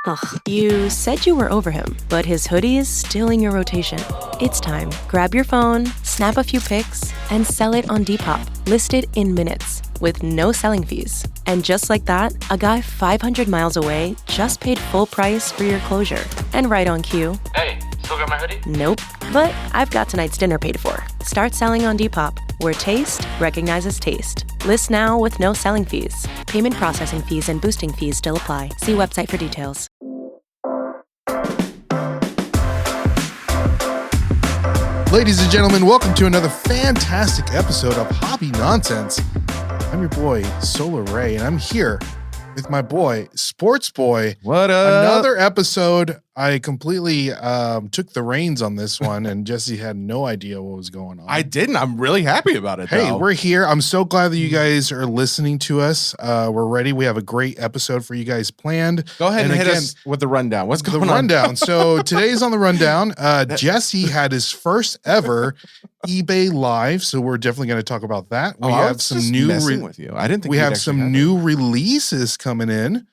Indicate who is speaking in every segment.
Speaker 1: Ugh, you said you were over him, but his hoodie is still in your rotation. It's time. Grab your phone, snap a few pics, and sell it on Depop. Listed in minutes, with no selling fees. And just like that, a guy 500 miles away just paid full price for your closure. And right on cue.
Speaker 2: Hey, still got my hoodie?
Speaker 1: Nope, but I've got tonight's dinner paid for. Start selling on Depop, where taste recognizes taste. List now with no selling fees. Payment processing fees and boosting fees still apply. See website for details.
Speaker 3: Ladies and gentlemen, welcome to another fantastic episode of Hobby Nonsense. I'm your boy, Solar Ray, and I'm here with my boy, Sports Boy.
Speaker 4: What up?
Speaker 3: Another episode. I completely took the reins on this one, and Jesse had no idea what was going on.
Speaker 4: I didn't. I'm really happy about it.
Speaker 3: Hey,
Speaker 4: though.
Speaker 3: we're here. I'm so glad that you guys are listening to us. We're ready. We have a great episode for you guys planned.
Speaker 4: Go ahead and hit us with the rundown. What's going on?
Speaker 3: The rundown. So today's on the rundown. Jesse had his first ever eBay Live, so we're definitely going to talk about that. We have some new.
Speaker 4: With you. I didn't think
Speaker 3: we have some new releases coming in.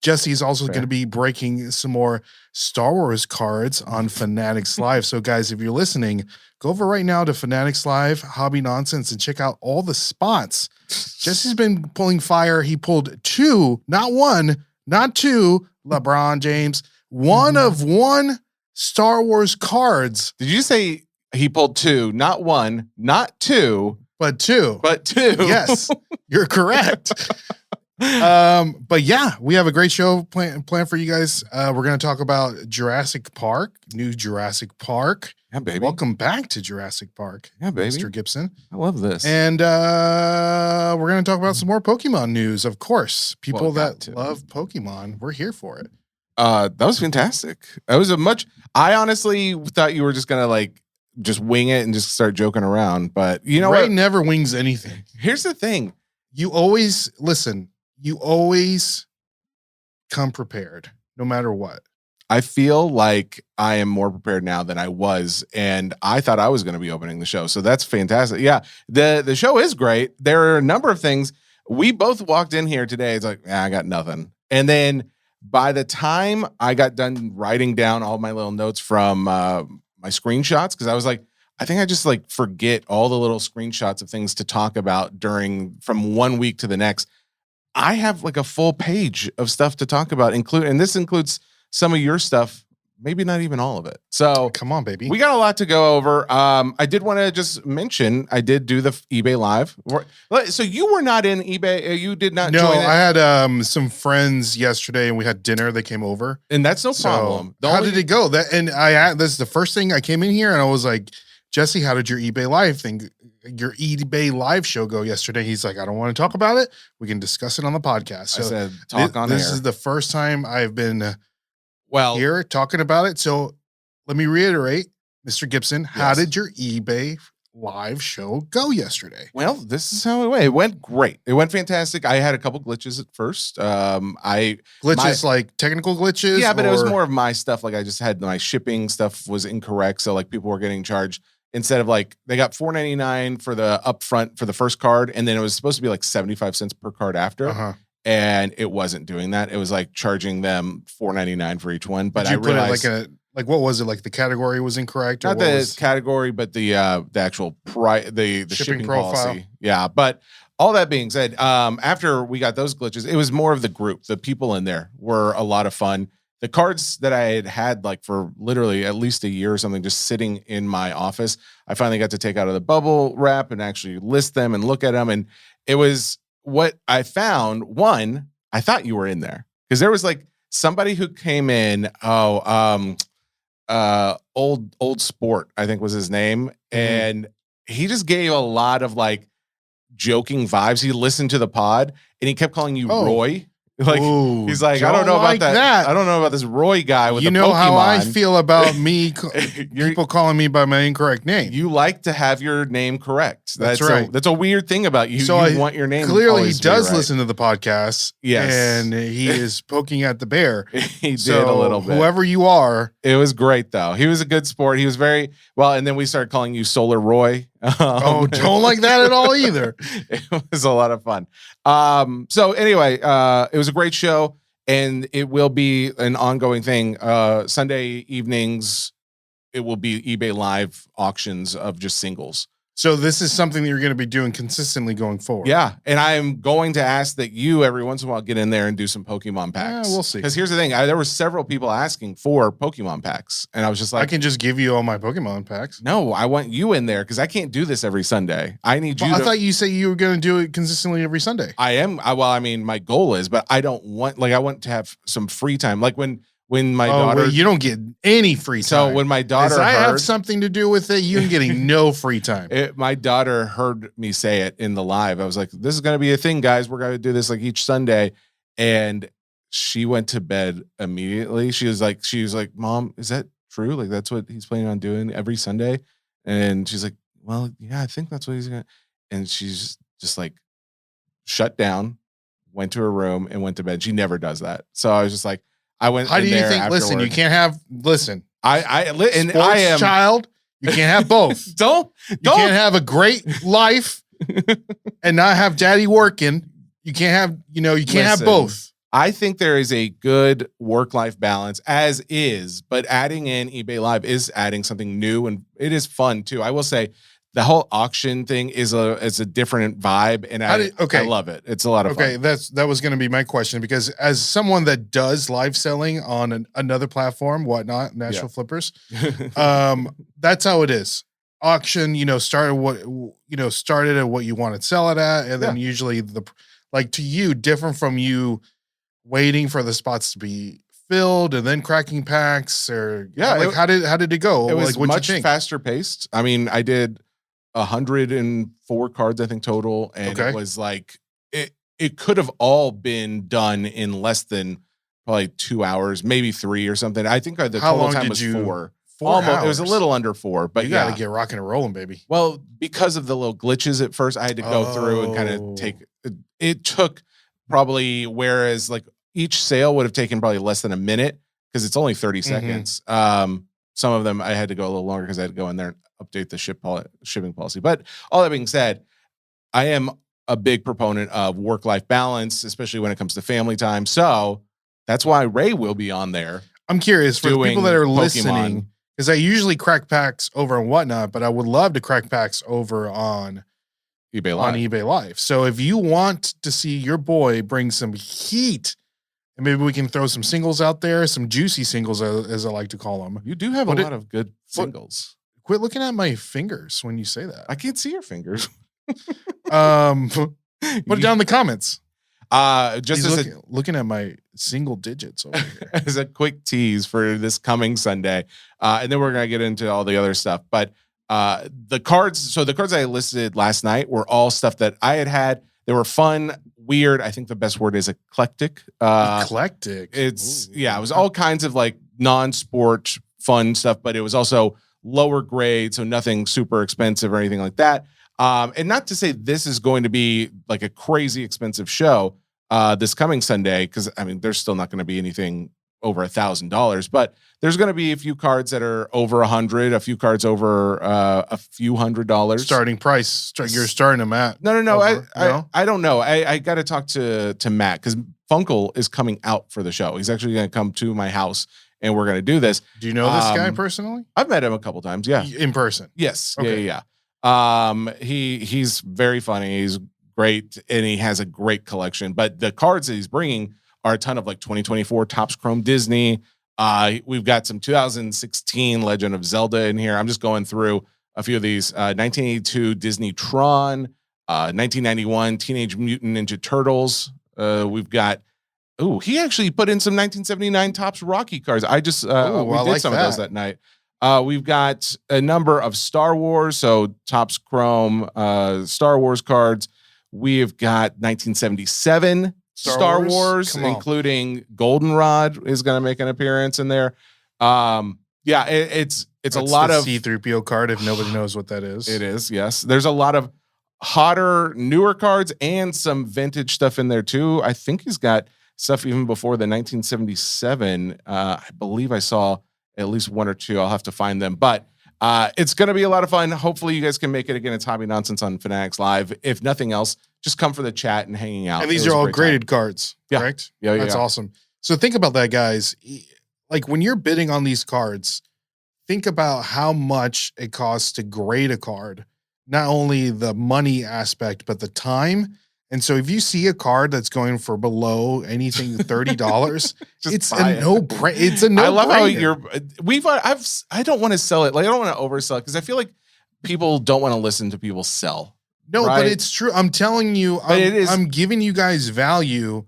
Speaker 3: Jesse's also going to be breaking some more Star Wars cards on Fanatics Live. So, guys, if you're listening, go over right now to Fanatics Live, Hobby Nonsense, and check out all the spots. Jesse's been pulling fire. He pulled two, not one, not two, LeBron James, one of one Star Wars cards.
Speaker 4: Did you say he pulled two, not one, not two,
Speaker 3: but two?
Speaker 4: But two.
Speaker 3: Yes, you're correct. But yeah, we have a great show planned for you guys. We're going to talk about Jurassic Park, new Jurassic Park.
Speaker 4: Yeah, baby.
Speaker 3: Welcome back to Jurassic Park.
Speaker 4: Yeah, baby.
Speaker 3: Mr. Gibson.
Speaker 4: I love this.
Speaker 3: And we're going to talk about some more Pokemon news, of course. People that love Pokemon, we're here for it.
Speaker 4: That was fantastic. That was I honestly thought you were just going to just wing it and just start joking around. But you know
Speaker 3: Ray
Speaker 4: what?
Speaker 3: never wings anything.
Speaker 4: Here's the thing.
Speaker 3: You always come prepared, no matter what.
Speaker 4: I feel like I am more prepared now than I was, and I thought I was going to be opening the show, so that's fantastic. Yeah, the show is great. There are a number of things. We both walked in here today. It's like, I got nothing. And then by the time I got done writing down all my little notes from my screenshots, because I was like, I think I just forget all the little screenshots of things to talk about from 1 week to the next. I have a full page of stuff to talk about, and this includes some of your stuff, maybe not even all of it. So
Speaker 3: come on, baby.
Speaker 4: We got a lot to go over. I did want to just mention, I did do the eBay Live. So you were not in eBay. You did not join it?
Speaker 3: I had some friends yesterday, and we had dinner. They came over.
Speaker 4: And that's no problem.
Speaker 3: How did it go? This is the first thing I came in here, and I was like, Jesse, how did your eBay Live show go yesterday? He's like, I don't want to talk about it. We can discuss it on the podcast. So
Speaker 4: I said, talk on air.
Speaker 3: This is the first time I've been here talking about it. So let me reiterate, Mr. Gibson, how did your eBay Live show go yesterday?
Speaker 4: Well, this is how it went. It went great. It went fantastic. I had a couple glitches at first.
Speaker 3: Like technical glitches?
Speaker 4: Yeah, but it was more of my stuff. I just had my shipping stuff was incorrect. So people were getting charged. Instead of they got $4.99 for the upfront for the first card, and then it was supposed to be 75 cents per card after, and it wasn't doing that. It was charging them $4.99 for each one. But I realized
Speaker 3: what was it? The category was incorrect, or
Speaker 4: not the category, but the actual price, the shipping profile. Policy. Yeah, but all that being said, after we got those glitches, it was more of the group. The people in there were a lot of fun. The cards that I had for literally at least a year or something just sitting in my office, I finally got to take out of the bubble wrap and actually list them and look at them. And it was what I found. One, I thought you were in there because there was somebody who came in. Old Sport, I think was his name. Mm-hmm. And he just gave a lot of joking vibes. He listened to the pod and he kept calling you Roy. He's like, I don't know about that. I don't know about this Roy guy with the Pokemon. You know
Speaker 3: how I feel about me, people calling me by my incorrect name.
Speaker 4: You like to have your name correct.
Speaker 3: That's right.
Speaker 4: That's a weird thing about you.
Speaker 3: So
Speaker 4: you want your name
Speaker 3: clearly he does listen to the podcast.
Speaker 4: Yes.
Speaker 3: And he is poking at the bear.
Speaker 4: He did a little bit.
Speaker 3: Whoever you are.
Speaker 4: It was great, though. He was a good sport. He was very well. And then we started calling you Solar Roy.
Speaker 3: Don't like that at all either.
Speaker 4: It was a lot of fun. So anyway, it was a great show. and it will be an ongoing thing. Sunday evenings, it will be eBay Live auctions of just singles.
Speaker 3: So this is something that you're going to be doing consistently going forward.
Speaker 4: Yeah, and I'm going to ask that you every once in a while get in there and do some Pokemon packs.
Speaker 3: Yeah, we'll see.
Speaker 4: Because here's the thing, there were several people asking for Pokemon packs, and I was just like,
Speaker 3: I can just give you all my Pokemon packs.
Speaker 4: no, I want you in there because I can't do this every Sunday. I need you.
Speaker 3: I thought you said you were going to do it consistently every Sunday.
Speaker 4: I am. I mean, my goal is, but I don't want. Like, I want to have some free time. Like when my daughter,
Speaker 3: wait, you don't get any free time.
Speaker 4: So when my daughter,
Speaker 3: I have something to do with it. You're getting no free time.
Speaker 4: My daughter heard me say it in the live. I was like, "This is going to be a thing, guys. We're going to do this like each Sunday," and she went to bed immediately. She was like, "Mom, is that true? Like that's what he's planning on doing every Sunday?" And she's like, "Well, yeah, I think that's what he's going to." And she's just like shut down, went to her room, and went to bed. She never does that. So I was just like. I went.
Speaker 3: How do you think?
Speaker 4: Afterward.
Speaker 3: Listen, you can't have. Listen,
Speaker 4: I am
Speaker 3: child. You can't have both. You can't have a great life and not have daddy working. You can't have. You can't have both.
Speaker 4: I think there is a good work-life balance as is, but adding in eBay Live is adding something new, and it is fun too. I will say. The whole auction thing is a different vibe, and I love it. It's a lot of fun.
Speaker 3: Okay, that was going to be my question, because as someone that does live selling on another platform, whatnot, National Flippers, that's how it is. Auction, started at what you want to sell it at, and then usually to you, different from you waiting for the spots to be filled and then cracking packs, or how did it go?
Speaker 4: It was
Speaker 3: like,
Speaker 4: much faster paced. I mean, I did 104 cards, I think, total. And it was like, it could have all been done in less than probably 2 hours, maybe 3 or something. I think the total time was 4. Almost, it was a little under 4, but
Speaker 3: you got to get rocking and rolling, baby.
Speaker 4: Well, because of the little glitches at first, I had to go through and kind of take, it took probably, whereas like each sale would have taken probably less than a minute because it's only 30 seconds. Some of them I had to go a little longer because I had to go in there and update the shipping policy. But all that being said, I am a big proponent of work-life balance, especially when it comes to family time. So that's why Ray will be on there.
Speaker 3: I'm curious for the people that are listening, because I usually crack packs over and whatnot, but I would love to crack packs over on eBay Live. So if you want to see your boy bring some heat, and maybe we can throw some singles out there, some juicy singles, as I like to call them.
Speaker 4: You do have a lot of good singles.
Speaker 3: Quit looking at my fingers when you say that.
Speaker 4: I can't see your fingers.
Speaker 3: Put it down in the comments.
Speaker 4: Just
Speaker 3: looking at my single digits over here.
Speaker 4: As a quick tease for this coming Sunday. And then we're going to get into all the other stuff. But the cards I listed last night were all stuff that I had. They were fun, weird. I think the best word is eclectic.
Speaker 3: Eclectic.
Speaker 4: It was all kinds of like non-sport fun stuff, but it was also lower grade, so nothing super expensive or anything like that. And not to say this is going to be like a crazy expensive show this coming Sunday, because I mean, there's still not going to be anything over $1,000, but there's going to be a few cards that are over 100, a few cards over a few $100.
Speaker 3: Starting price. You're starting them at.
Speaker 4: No. I don't know. I got to talk to Matt, because Funkle is coming out for the show. He's actually going to come to my house and we're going to do this.
Speaker 3: Do you know this guy personally?
Speaker 4: I've met him a couple times. Yeah.
Speaker 3: In person.
Speaker 4: Yes.
Speaker 3: Okay.
Speaker 4: Yeah. He's very funny. He's great. And he has a great collection, but the cards that he's bringing are a ton of like 2024 Topps Chrome Disney. We've got some 2016 Legend of Zelda in here. I'm just going through a few of these. 1982 Disney Tron, 1991 Teenage Mutant Ninja Turtles. We've got, he actually put in some 1979 Topps Rocky cards. We did some of those that night. We've got a number of Star Wars, so Topps Chrome Star Wars cards. We've got 1977 Star Wars, including Goldenrod is going to make an appearance in there. It's a lot of
Speaker 3: C-3PO card if nobody knows what that is.
Speaker 4: It is, yes. There's a lot of hotter, newer cards and some vintage stuff in there too. I think he's got stuff even before the 1977. I believe I saw at least one or two. I'll have to find them, but it's going to be a lot of fun. Hopefully you guys can make it again. It's Hobby Nonsense on Fanatics Live. If nothing else, just come for the chat and hanging out.
Speaker 3: And these are all graded cards, correct?
Speaker 4: Yeah.
Speaker 3: That's awesome. So think about that, guys. Like when you're bidding on these cards, think about how much it costs to grade a card. Not only the money aspect, but the time. And so if you see a card that's going for below anything $30, it's a no-brainer. It's a no-brainer.
Speaker 4: I love how I don't want to sell it. Like I don't want to oversell it because I feel like people don't want to listen to people sell.
Speaker 3: No,
Speaker 4: right?
Speaker 3: but it's true. I'm telling you, I'm giving you guys value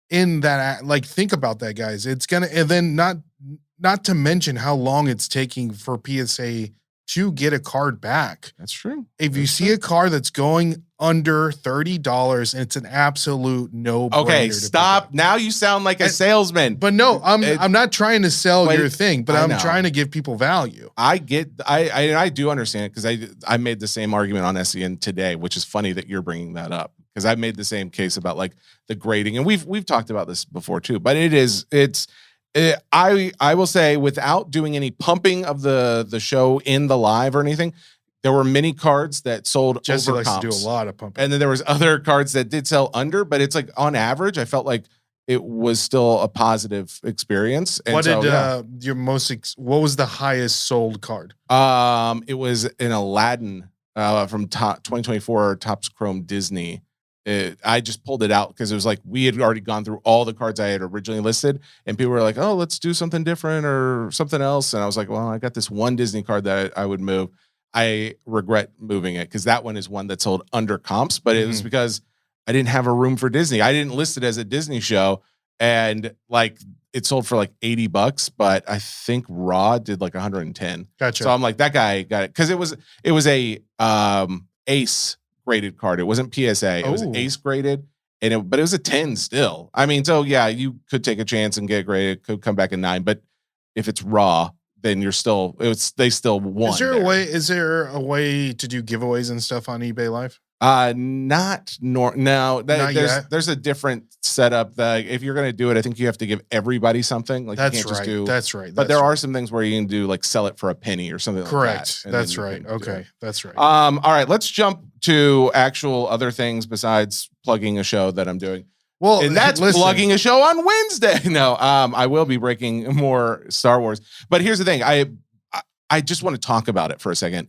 Speaker 3: in that. Like, think about that, guys. It's gonna, and then not to mention how long it's taking for PSA to get a card back.
Speaker 4: That's true.
Speaker 3: If you see a card that's going under $30, and it's an absolute no-brainer.
Speaker 4: Okay, stop. Now you sound like a salesman.
Speaker 3: But no, I'm not trying to sell your thing, but I'm trying to give people value.
Speaker 4: I do understand it because I made the same argument on SEN today, which is funny that you're bringing that up because I made the same case about like the grading, and we've talked about this before too. But I will say, without doing any pumping of the show in the live or anything, there were many cards that sold
Speaker 3: Jesse
Speaker 4: over
Speaker 3: likes
Speaker 4: comps.
Speaker 3: to do a lot of pumping.
Speaker 4: And then there was other cards that did sell under, but it's like on average, I felt like it was still a positive experience. And
Speaker 3: what was the highest sold card?
Speaker 4: It was an Aladdin from 2024 Topps Chrome Disney. I just pulled it out because it was like we had already gone through all the cards I had originally listed, and people were like, "Oh, let's do something different or something else." And I was like, "Well, I got this one Disney card that I would move. I regret moving it because that one is one that sold under comps, but it was because I didn't have a room for Disney. I didn't list it as a Disney show, and like it sold for like $80, but I think Raw did like 110.
Speaker 3: Gotcha.
Speaker 4: So I'm like, that guy got it because it was a Ace graded card. It wasn't PSA. It was Ace graded, but it was a 10 still. I mean, so yeah, you could take a chance and get graded. It could come back in 9, but if it's Raw, then they still won.
Speaker 3: Is there a way to do giveaways and stuff on eBay Live?
Speaker 4: There's a different setup that if you're going to do it, I think you have to give everybody something. Like
Speaker 3: that's
Speaker 4: you can't
Speaker 3: right.
Speaker 4: Just do,
Speaker 3: that's right.
Speaker 4: But there are some things where you can do like sell it for a penny or something.
Speaker 3: Correct.
Speaker 4: Like that.
Speaker 3: That's right. Okay. That's right.
Speaker 4: All right. Let's jump to actual other things besides plugging a show that I'm doing.
Speaker 3: Well,
Speaker 4: and that's plugging a show on Wednesday. No, I will be breaking more Star Wars. But here's the thing. I just want to talk about it for a second.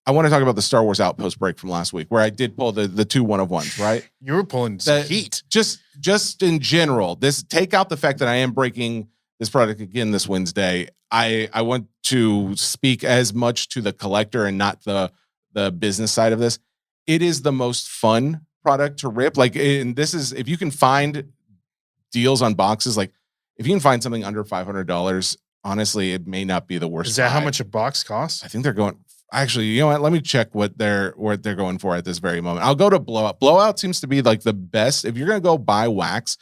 Speaker 4: I want to talk about the Star Wars Outpost break from last week, where I did pull the 2 1-of-1s, right?
Speaker 3: You were pulling heat.
Speaker 4: Just in general, take out the fact that I am breaking this product again this Wednesday. I want to speak as much to the collector and not the business side of this. It is the most fun product to rip. Like, and this is, if you can find deals on boxes, like if you can find something under $500, honestly, it may not be the worst.
Speaker 3: Is that how much a box costs?
Speaker 4: I think they're going. Actually, you know what? Let me check what they're going for at this very moment. I'll go to Blowout. Blowout seems to be like the best. If you're gonna go buy wax,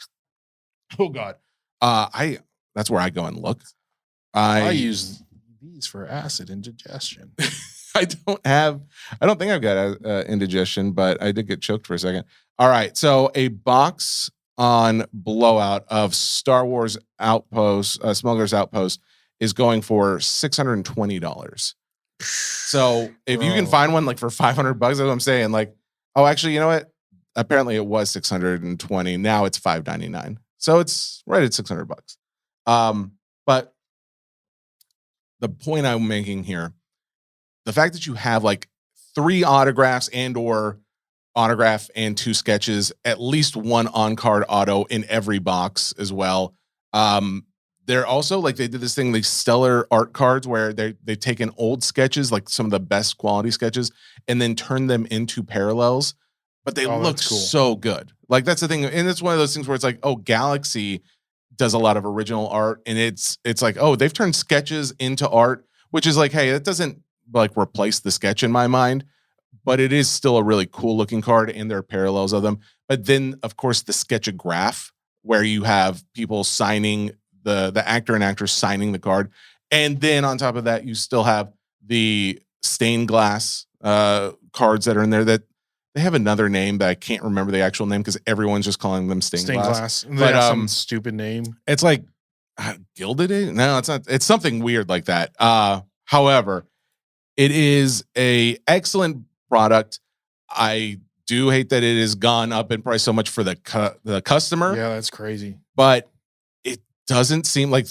Speaker 4: oh god, that's where I go and look.
Speaker 3: I use these for acid indigestion.
Speaker 4: I don't think I've got indigestion, but I did get choked for a second. All right, so a box on Blowout of Star Wars Outpost, Smugglers Outpost, is going for $620. So if you can find one like for $500, that's what I'm saying. Like, oh, actually, you know what? Apparently it was $620. Now it's $599. So it's right at $600. But the point I'm making here, the fact that you have like 3 autographs or autograph and 2 sketches, at least 1 on-card auto in every box as well. They're also like, they did this thing, these stellar art cards where they've taken old sketches, like some of the best quality sketches, and then turned them into parallels, but they look cool. So good. Like that's the thing. And it's one of those things where it's like, oh, Galaxy does a lot of original art, and it's like, oh, they've turned sketches into art, which is like, hey, it doesn't like replace the sketch in my mind, but it is still a really cool looking card, and there are parallels of them. But then of course the sketchograph, where you have people signing the actor and actress signing the card. And then on top of that, you still have the stained glass cards that are in there that they have another name, but I can't remember the actual name because everyone's just calling them stained glass.
Speaker 3: But some stupid name.
Speaker 4: It's like gilded. No, it's not. It's something weird like that. However, it is a excellent product. I do hate that it has gone up in price so much for the customer.
Speaker 3: Yeah, that's crazy.
Speaker 4: But doesn't seem like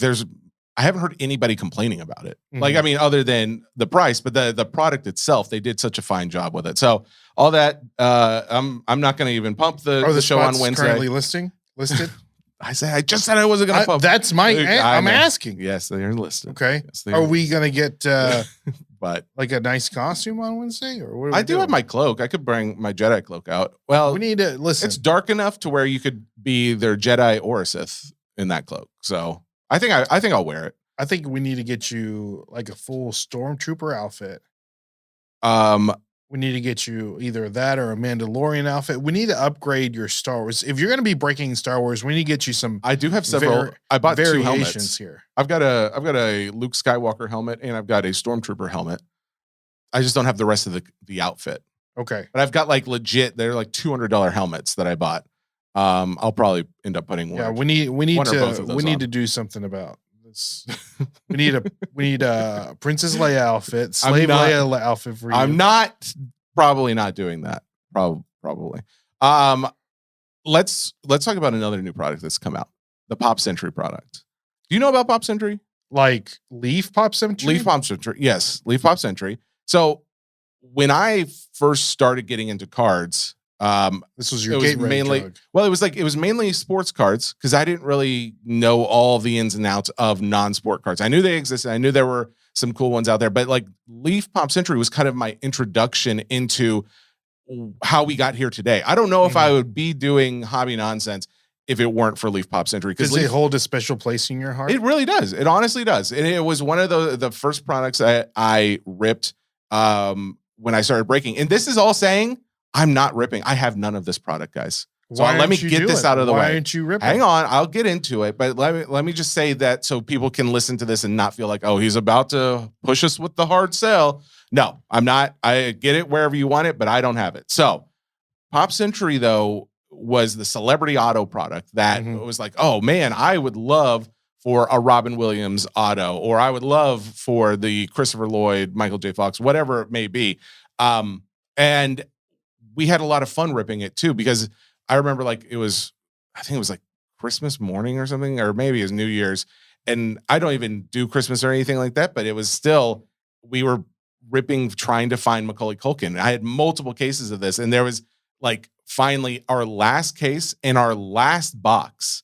Speaker 4: I haven't heard anybody complaining about it.
Speaker 3: Mhm.
Speaker 4: Like, I mean, other than the price, but the product itself, they did such a fine job with it. So all that, I'm not going to even pump the show on Wednesday.
Speaker 3: Currently listed.
Speaker 4: I just said I wasn't going to pump.
Speaker 3: That's I'm asking.
Speaker 4: Yes, they are listed.
Speaker 3: Okay.
Speaker 4: Yes, they
Speaker 3: are we going to get
Speaker 4: but
Speaker 3: like a nice costume on Wednesday, or what?
Speaker 4: I do have my cloak. I could bring my Jedi cloak out. Well,
Speaker 3: we need to listen.
Speaker 4: It's dark enough to where you could be either Jedi or a Sith in that cloak. So I think I'll wear it.
Speaker 3: I think we need to get you like a full stormtrooper outfit. We need to get you either that or a Mandalorian outfit. We need to upgrade your Star Wars. If you're going to be breaking Star Wars, we need to get you some.
Speaker 4: I do have several. I bought 2 helmets
Speaker 3: here.
Speaker 4: I've got a Luke Skywalker helmet and I've got a Stormtrooper helmet. I just don't have the rest of the outfit.
Speaker 3: Okay,
Speaker 4: but I've got like legit. They're like $200 helmets that I bought. I'll probably end up putting one.
Speaker 3: Yeah, we need to do something about this. we need a Princess Leia outfit, Leia outfit for you.
Speaker 4: I'm probably not doing that. Probably. Let's talk about another new product that's come out. The Pop Century product. Do you know about Pop Century?
Speaker 3: Like Leaf Pop Century?
Speaker 4: Leaf Pop Century. Yes, Leaf Pop Century. So when I first started getting into cards,
Speaker 3: this was your gateway drug.
Speaker 4: Well, it was mainly sports cards because I didn't really know all the ins and outs of non-sport cards. I knew they existed. I knew there were some cool ones out there, but like Leaf Pop Century was kind of my introduction into how we got here today. I don't know if I would be doing hobby nonsense if it weren't for Leaf Pop Century.
Speaker 3: Does it hold a special place in your heart?
Speaker 4: It really does. It honestly does. And it was one of the first products that I ripped when I started breaking. And this is all saying I'm not ripping. I have none of this product, guys. So let me get this out of the way.
Speaker 3: Why aren't you ripping?
Speaker 4: Hang on, I'll get into it. But let me just say that so people can listen to this and not feel like, oh, he's about to push us with the hard sell. No, I'm not. I get it wherever you want it, but I don't have it. So Pop Century, though, was the celebrity auto product that was like, oh man, I would love for a Robin Williams auto, or I would love for the Christopher Lloyd, Michael J. Fox, whatever it may be. And we had a lot of fun ripping it too, because I remember I think it was like Christmas morning or something, or maybe it was New Year's. And I don't even do Christmas or anything like that, but it was still, we were ripping, trying to find Macaulay Culkin. I had multiple cases of this, and there was like finally our last case in our last box.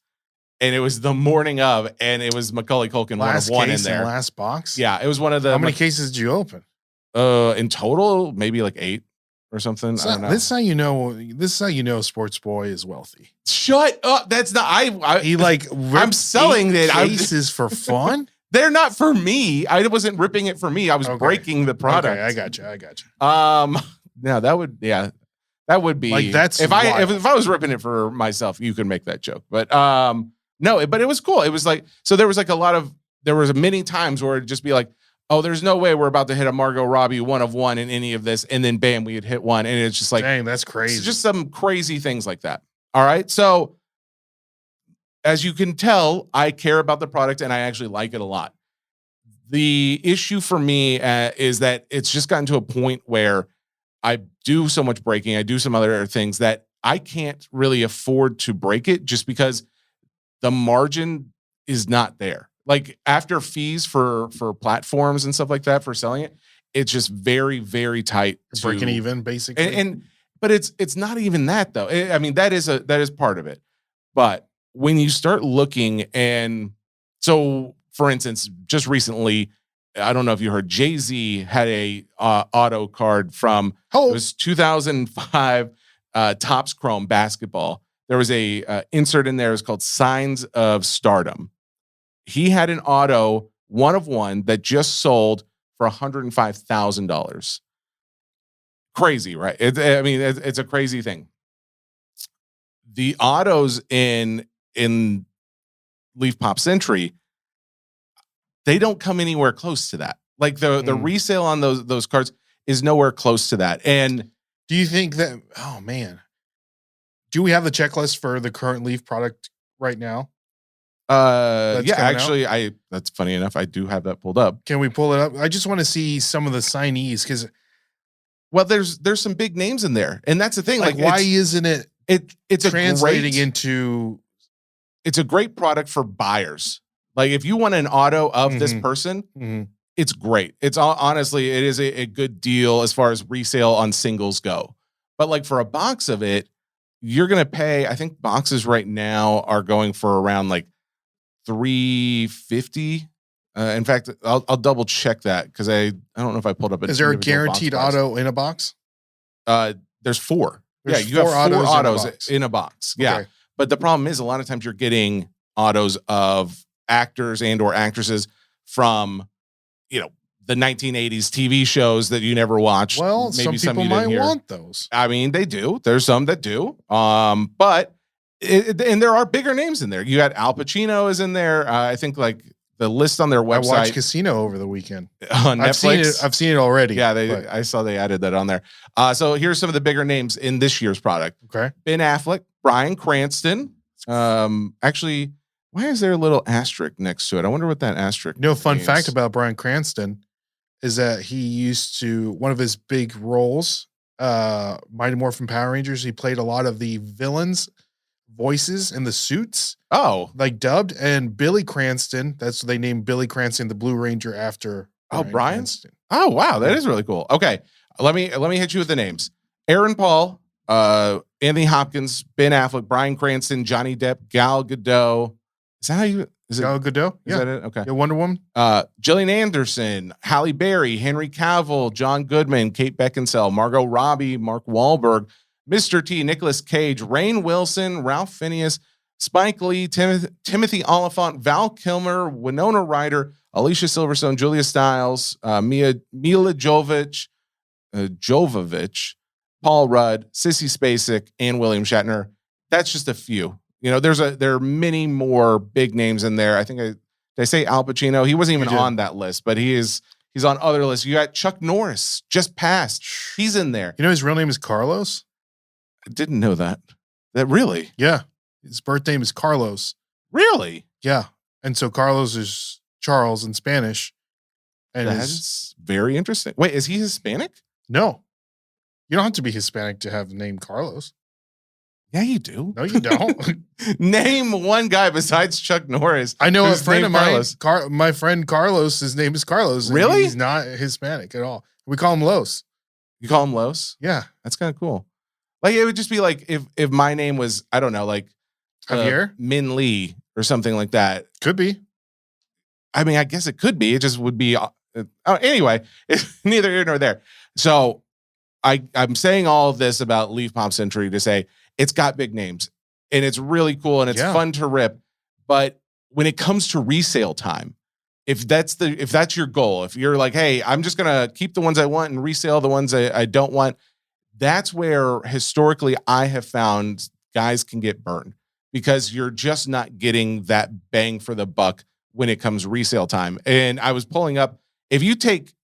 Speaker 4: And it was the morning of, and it was Macaulay Culkin one in there.
Speaker 3: Last box?
Speaker 4: Yeah, it was one of the.
Speaker 3: How many cases did you open?
Speaker 4: In total, maybe like 8 or something. I don't know.
Speaker 3: This is how you know. This is how you know Sports Boy is wealthy.
Speaker 4: Shut up! That's not. I'm selling it.
Speaker 3: Cases for fun.
Speaker 4: They're not for me. I wasn't ripping it for me. I was breaking the product.
Speaker 3: Okay, I got you.
Speaker 4: Now that would be
Speaker 3: like that's
Speaker 4: if I was ripping it for myself, you could make that joke. But no, but it was cool. It was like, so there was like there was many times where it'd just be like, oh, there's no way we're about to hit a Margot Robbie 1 of 1 in any of this. And then bam, we had hit one. And it's just like,
Speaker 3: dang, that's crazy.
Speaker 4: It's just some crazy things like that. All right. So as you can tell, I care about the product and I actually like it a lot. The issue for me is that it's just gotten to a point where I do so much breaking. I do some other things that I can't really afford to break it just because the margin is not there. Like after fees for platforms and stuff like that for selling it, it's just very, very tight.
Speaker 3: Breaking even, basically.
Speaker 4: But it's not even that though. I mean, that is part of it. But when you start looking, and so for instance, just recently, I don't know if you heard, Jay-Z had a auto card from it was 2005 Topps Chrome basketball. There was a insert in there. It was called Signs of Stardom. He had an auto 1 of 1 that just sold for $105,000. Crazy, right? It's a crazy thing. The autos in Leaf Pop Century, they don't come anywhere close to that. Like the resale on those cards is nowhere close to that. And
Speaker 3: do you think that? Oh man, do we have the checklist for the current Leaf product right now?
Speaker 4: Yeah, actually, that's funny enough. I do have that pulled up.
Speaker 3: Can we pull it up? I just want to see some of the signees because,
Speaker 4: well, there's some big names in there, and that's the thing. Like
Speaker 3: why isn't it?
Speaker 4: It's
Speaker 3: translating into.
Speaker 4: It's a great product for buyers. Like if you want an auto of this person, it's great. It's honestly, it is a good deal as far as resale on singles go. But like for a box of it, you're going to pay, I think boxes right now are going for around like $350. In fact, I'll double check that because I don't know if I pulled up.
Speaker 3: Is there a guaranteed auto in a box?
Speaker 4: There's 4.
Speaker 3: There's
Speaker 4: you have 4
Speaker 3: autos
Speaker 4: in a box. Yeah.
Speaker 3: Okay.
Speaker 4: But the problem is a lot of times you're getting autos of actors and or actresses from, the 1980s TV shows that you never watched.
Speaker 3: Well,
Speaker 4: maybe
Speaker 3: some people might want those.
Speaker 4: I mean, they do. There's some that do. But and there are bigger names in there. You had Al Pacino is in there. I think like the list on their website.
Speaker 3: I watched Casino over the weekend
Speaker 4: on Netflix.
Speaker 3: I've seen it already.
Speaker 4: Yeah, I saw they added that on there. So here's some of the bigger names in this year's product.
Speaker 3: Okay.
Speaker 4: Ben Affleck, Bryan Cranston. Actually, why is there a little asterisk next to it? I wonder what that asterisk
Speaker 3: Fun
Speaker 4: means.
Speaker 3: fact about Bryan Cranston is that he used to, one of his big roles, Mighty Morphin Power Rangers, he played a lot of the villains' voices in the suits.
Speaker 4: Oh.
Speaker 3: Like dubbed. And Billy Cranston, that's what they named Billy Cranston, the Blue Ranger after
Speaker 4: Bryan?
Speaker 3: Cranston.
Speaker 4: Oh, wow. That is really cool. Okay. Let me hit you with the names. Aaron Paul, Anthony Hopkins, Ben Affleck, Bryan Cranston, Johnny Depp, Gal Gadot. Is that how you...
Speaker 3: Gal Gadot?
Speaker 4: Is that it? Okay.
Speaker 3: Yeah, Wonder Woman.
Speaker 4: Gillian Anderson, Halle Berry, Henry Cavill, John Goodman, Kate Beckinsale, Margot Robbie, Mark Wahlberg, Mr. T, Nicolas Cage, Rainn Wilson, Ralph Fiennes, Spike Lee, Timothy Olyphant, Val Kilmer, Winona Ryder, Alicia Silverstone, Julia Stiles, Mila Jovovich, Paul Rudd, Sissy Spacek, and William Shatner. That's just a few. There are many more big names in there. I think did I say Al Pacino? He wasn't even on that list, but he's on other lists. You got Chuck Norris just passed. He's in there.
Speaker 3: His real name is Carlos?
Speaker 4: I didn't know that. That really?
Speaker 3: Yeah. His birth name is Carlos.
Speaker 4: Really?
Speaker 3: Yeah. And so Carlos is Charles in Spanish. And
Speaker 4: that's very interesting. Wait, is he Hispanic?
Speaker 3: No. You don't have to be Hispanic to have the name Carlos.
Speaker 4: Yeah, you do.
Speaker 3: No, you don't.
Speaker 4: Name one guy besides Chuck Norris.
Speaker 3: I know a friend of mine, my friend Carlos, his name is Carlos.
Speaker 4: Really?
Speaker 3: He's not Hispanic at all. We call him Los.
Speaker 4: You call him Los?
Speaker 3: Yeah.
Speaker 4: That's kind of cool. Like, it would just be like if my name was, I don't know, like
Speaker 3: Javier?
Speaker 4: Min Lee or something like that.
Speaker 3: Could be.
Speaker 4: I mean, I guess it could be. It just would be. Anyway, it's neither here nor there. So I'm saying all of this about Leaf Pop Century to say, it's got big names and it's really cool and it's fun to rip. But when it comes to resale time, if that's your goal, if you're like, hey, I'm just going to keep the ones I want and resale the ones I don't want, that's where historically I have found guys can get burned because you're just not getting that bang for the buck when it comes resale time. And I was pulling up, if you take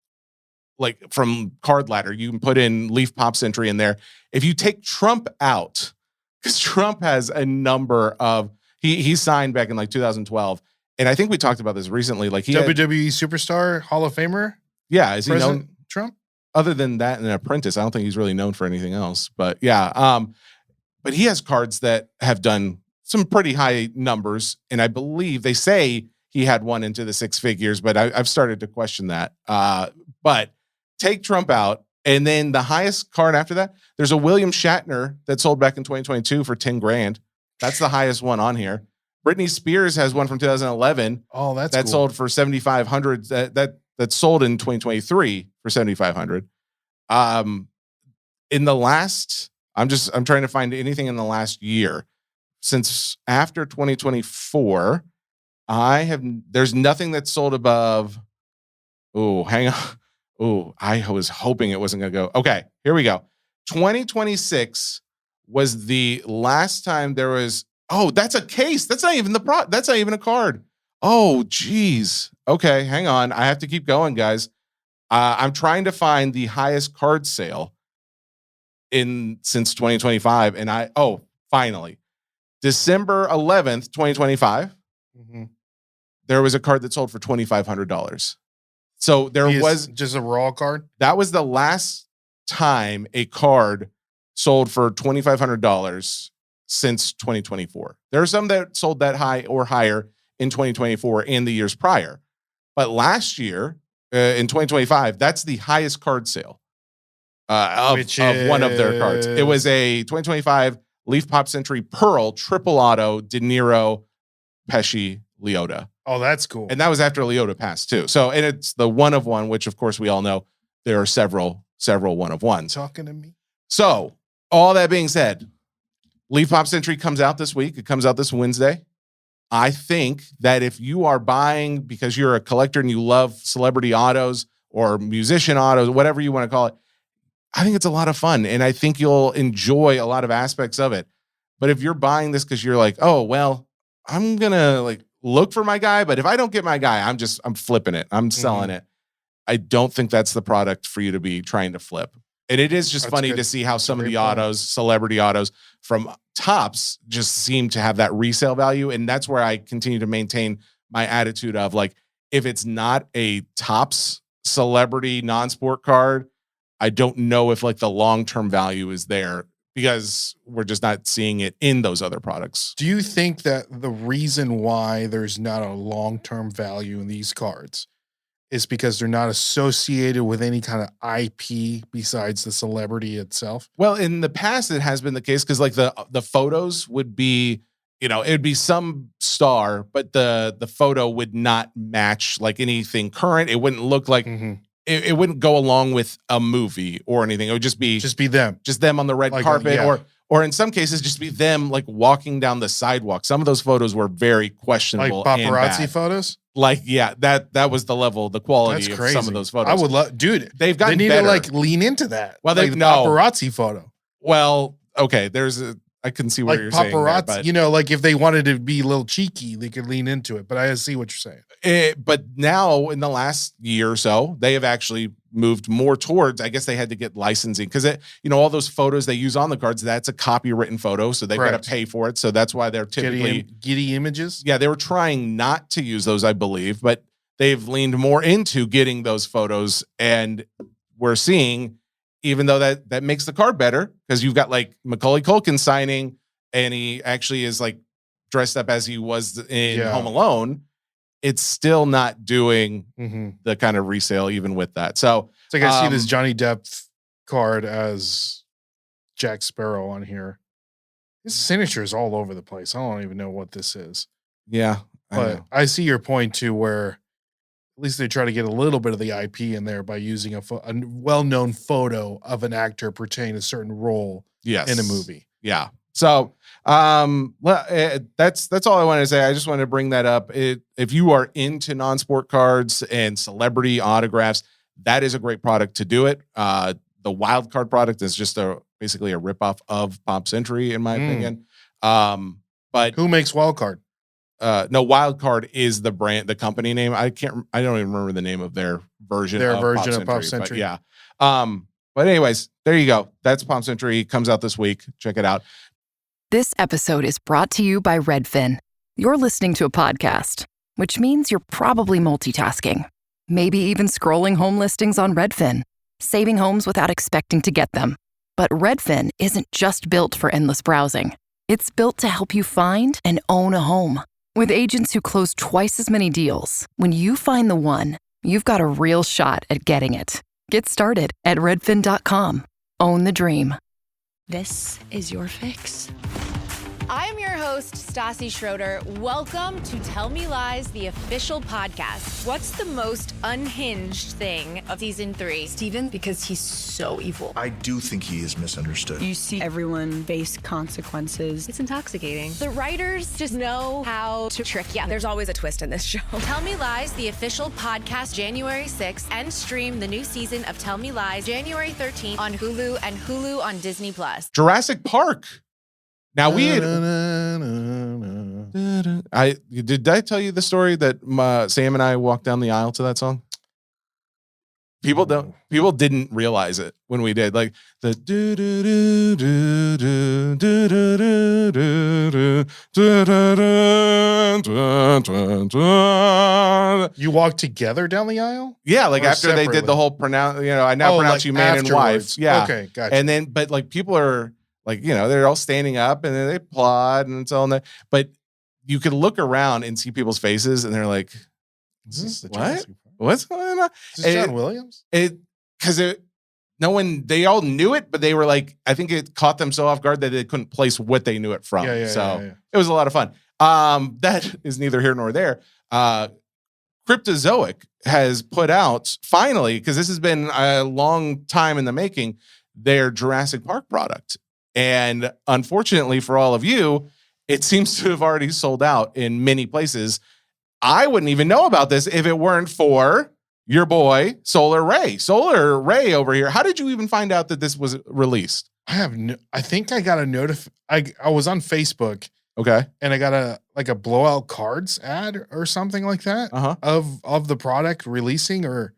Speaker 4: like from Card Ladder, you can put in Leaf Pop Century in there. If you take Trump out, because Trump has a number of, he signed back in like 2012. And I think we talked about this recently. Like
Speaker 3: WWE superstar, Hall of Famer.
Speaker 4: Yeah. Is he
Speaker 3: President
Speaker 4: known?
Speaker 3: Trump?
Speaker 4: Other than that and an Apprentice, I don't think he's really known for anything else. But yeah. But he has cards that have done some pretty high numbers. And I believe they say he had one into the 6 figures, but I've started to question that. But take Trump out. And then the highest card after that, there's a William Shatner that sold back in 2022 for 10 grand. That's the highest one on here. Britney Spears has one from 2011.
Speaker 3: Oh, that cool.
Speaker 4: Sold for 7,500. That sold in 2023 for 7,500. In the last, I'm trying to find anything in the last year since after 2024. There's nothing that's sold above. Oh, hang on. Oh, I was hoping it wasn't going to go. Okay, here we go. 2026 was the last time there was. Oh, that's a case. That's not even that's not even a card. Oh, geez. Okay, hang on. I have to keep going, guys. I'm trying to find the highest card sale since 2025, and finally, December 11th, 2025. Mm-hmm. There was a card that sold for $2,500. So there was
Speaker 3: just a raw card.
Speaker 4: That was the last time a card sold for $2,500 since 2024. There are some that sold that high or higher in 2024 and the years prior. But last year, in 2025, that's the highest card sale of one of their cards. It was a 2025 Leaf Pop Century Pearl Triple Auto De Niro Pesci Leota.
Speaker 3: Oh, that's cool.
Speaker 4: And that was after Leota passed too. So, and it's the one of one, which of course we all know there are several one of ones.
Speaker 3: Talking to me.
Speaker 4: So, all that being said, Leaf Pop Century comes out this week. It comes out this Wednesday. I think that if you are buying because you're a collector and you love celebrity autos or musician autos, whatever you want to call it, I think it's a lot of fun. And I think you'll enjoy a lot of aspects of it. But if you're buying this because you're like, oh, well, I'm going to like look for my guy. But if I don't get my guy, I'm flipping it. I'm selling it. I don't think that's the product for you to be trying to flip. And it is just funny to see how some of the autos, celebrity autos from Topps just seem to have that resale value. And that's where I continue to maintain my attitude of like, if it's not a Topps celebrity non-sport card, I don't know if like the long-term value is there because we're just not seeing it in those other products.
Speaker 3: Do you think that the reason why there's not a long-term value in these cards is because they're not associated with any kind of IP besides the celebrity itself?
Speaker 4: Well, in the past, it has been the case because like the photos would be, it'd be some star, but the photo would not match like anything current. It wouldn't look like it wouldn't go along with a movie or anything. It would just be
Speaker 3: them,
Speaker 4: just them on the red carpet, or in some cases, just be them like walking down the sidewalk. Some of those photos were very questionable,
Speaker 3: like paparazzi photos.
Speaker 4: Like, yeah, that was the level, the quality of some of those photos.
Speaker 3: I would love, dude.
Speaker 4: They need
Speaker 3: better to like lean into that.
Speaker 4: Well,
Speaker 3: like the paparazzi photo.
Speaker 4: Well, okay. I couldn't see what
Speaker 3: like
Speaker 4: you're
Speaker 3: paparazzi,
Speaker 4: saying. There,
Speaker 3: like if they wanted to be a little cheeky, they could lean into it. But I see what you're saying.
Speaker 4: But now, in the last year or so, they have actually moved more towards. I guess they had to get licensing because all those photos they use on the cards. That's a copywritten photo, so they've got to pay for it. So that's why they're typically
Speaker 3: Getty Images.
Speaker 4: Yeah, they were trying not to use those, I believe, but they've leaned more into getting those photos, and we're seeing. Even though that makes the card better because you've got like Macaulay Culkin signing and he actually is like dressed up as he was in Home Alone, it's still not doing the kind of resale even with that. So
Speaker 3: it's like I see this Johnny Depp card as Jack Sparrow on here. His signature is all over the place. I don't even know what this is.
Speaker 4: Yeah.
Speaker 3: But I see your point too, where at least they try to get a little bit of the IP in there by using a well-known photo of an actor pertaining to a certain role in a movie.
Speaker 4: Yeah. So that's all I wanted to say. I just wanted to bring that up. If you are into non-sport cards and celebrity autographs, that is a great product to do it. The wild card product is just basically a ripoff of Pop Century, in my opinion. But
Speaker 3: who makes wild card?
Speaker 4: No, Wildcard is the brand, the company name. I don't even remember the name of their version of Pop Century. But yeah. But anyways, there you go. That's Pop Century. Comes out this week. Check it out.
Speaker 2: This episode is brought to you by Redfin. You're listening to a podcast, which means you're probably multitasking. Maybe even scrolling home listings on Redfin, saving homes without expecting to get them. But Redfin isn't just built for endless browsing. It's built to help you find and own a home. With agents who close twice as many deals, when you find the one, you've got a real shot at getting it. Get started at redfin.com. Own the dream.
Speaker 1: This is your fix.
Speaker 5: I'm your host, Stassi Schroeder. Welcome to Tell Me Lies, the official podcast. What's the most unhinged thing of season 3?
Speaker 6: Steven, because he's so evil.
Speaker 7: I do think he is misunderstood.
Speaker 6: You see everyone face consequences.
Speaker 5: It's intoxicating. The writers just know how to trick you.
Speaker 6: There's always a twist in this show.
Speaker 5: Tell Me Lies, the official podcast, January 6th, and stream the new season of Tell Me Lies, January 13th on Hulu and Hulu on Disney+.
Speaker 4: Jurassic Park. Now did I tell you the story that Sam and I walked down the aisle to that song? People didn't realize it when we did, like the do do do do do do do.
Speaker 3: You walked together down the aisle?
Speaker 4: Yeah, like after they did the whole pronounce, I now pronounce you man and wife. Yeah,
Speaker 3: okay, gotcha.
Speaker 4: And then, but like people are. Like, they're all standing up and then they applaud and it's all that. But you could look around and see people's faces, and they're like,
Speaker 3: Is this the
Speaker 4: what?
Speaker 3: Jurassic Park?
Speaker 4: What's going on?
Speaker 3: Is this John Williams?
Speaker 4: No one, they all knew it, but they were like, I think it caught them so off guard that they couldn't place what they knew it from.
Speaker 3: Yeah.
Speaker 4: It was a lot of fun. That is neither here nor there. Cryptozoic has put out, finally, because this has been a long time in the making, their Jurassic Park product. And unfortunately for all of you, it seems to have already sold out in many places. I wouldn't even know about this if it weren't for your boy, Solar Ray. Solar Ray over here. How did you even find out that this was released?
Speaker 3: I think I got a I was on Facebook.
Speaker 4: Okay.
Speaker 3: And I got a blowout cards ad or something like that of the product releasing or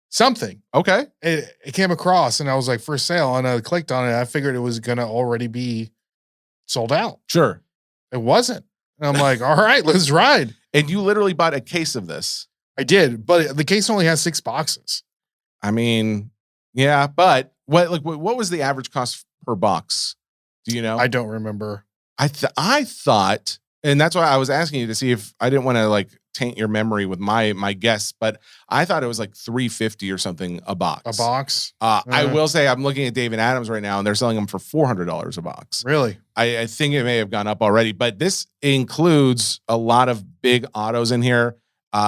Speaker 3: something.
Speaker 4: Okay.
Speaker 3: It came across and I was like, for sale. And I clicked on it. I figured it was going to already be sold out.
Speaker 4: Sure.
Speaker 3: It wasn't. And I'm like, all right, let's ride.
Speaker 4: And you literally bought a case of this.
Speaker 3: I did, but the case only has 6 boxes.
Speaker 4: I mean, yeah, but what was the average cost per box? Do you know?
Speaker 3: I don't remember.
Speaker 4: I thought, and that's why I was asking you to see if I didn't want to like taint your memory with my guess, but I thought it was like $350 or something a box.
Speaker 3: A box?
Speaker 4: I will say I'm looking at Dave & Adams right now, and they're selling them for $400 a box.
Speaker 3: Really?
Speaker 4: I think it may have gone up already, but this includes a lot of big autos in here.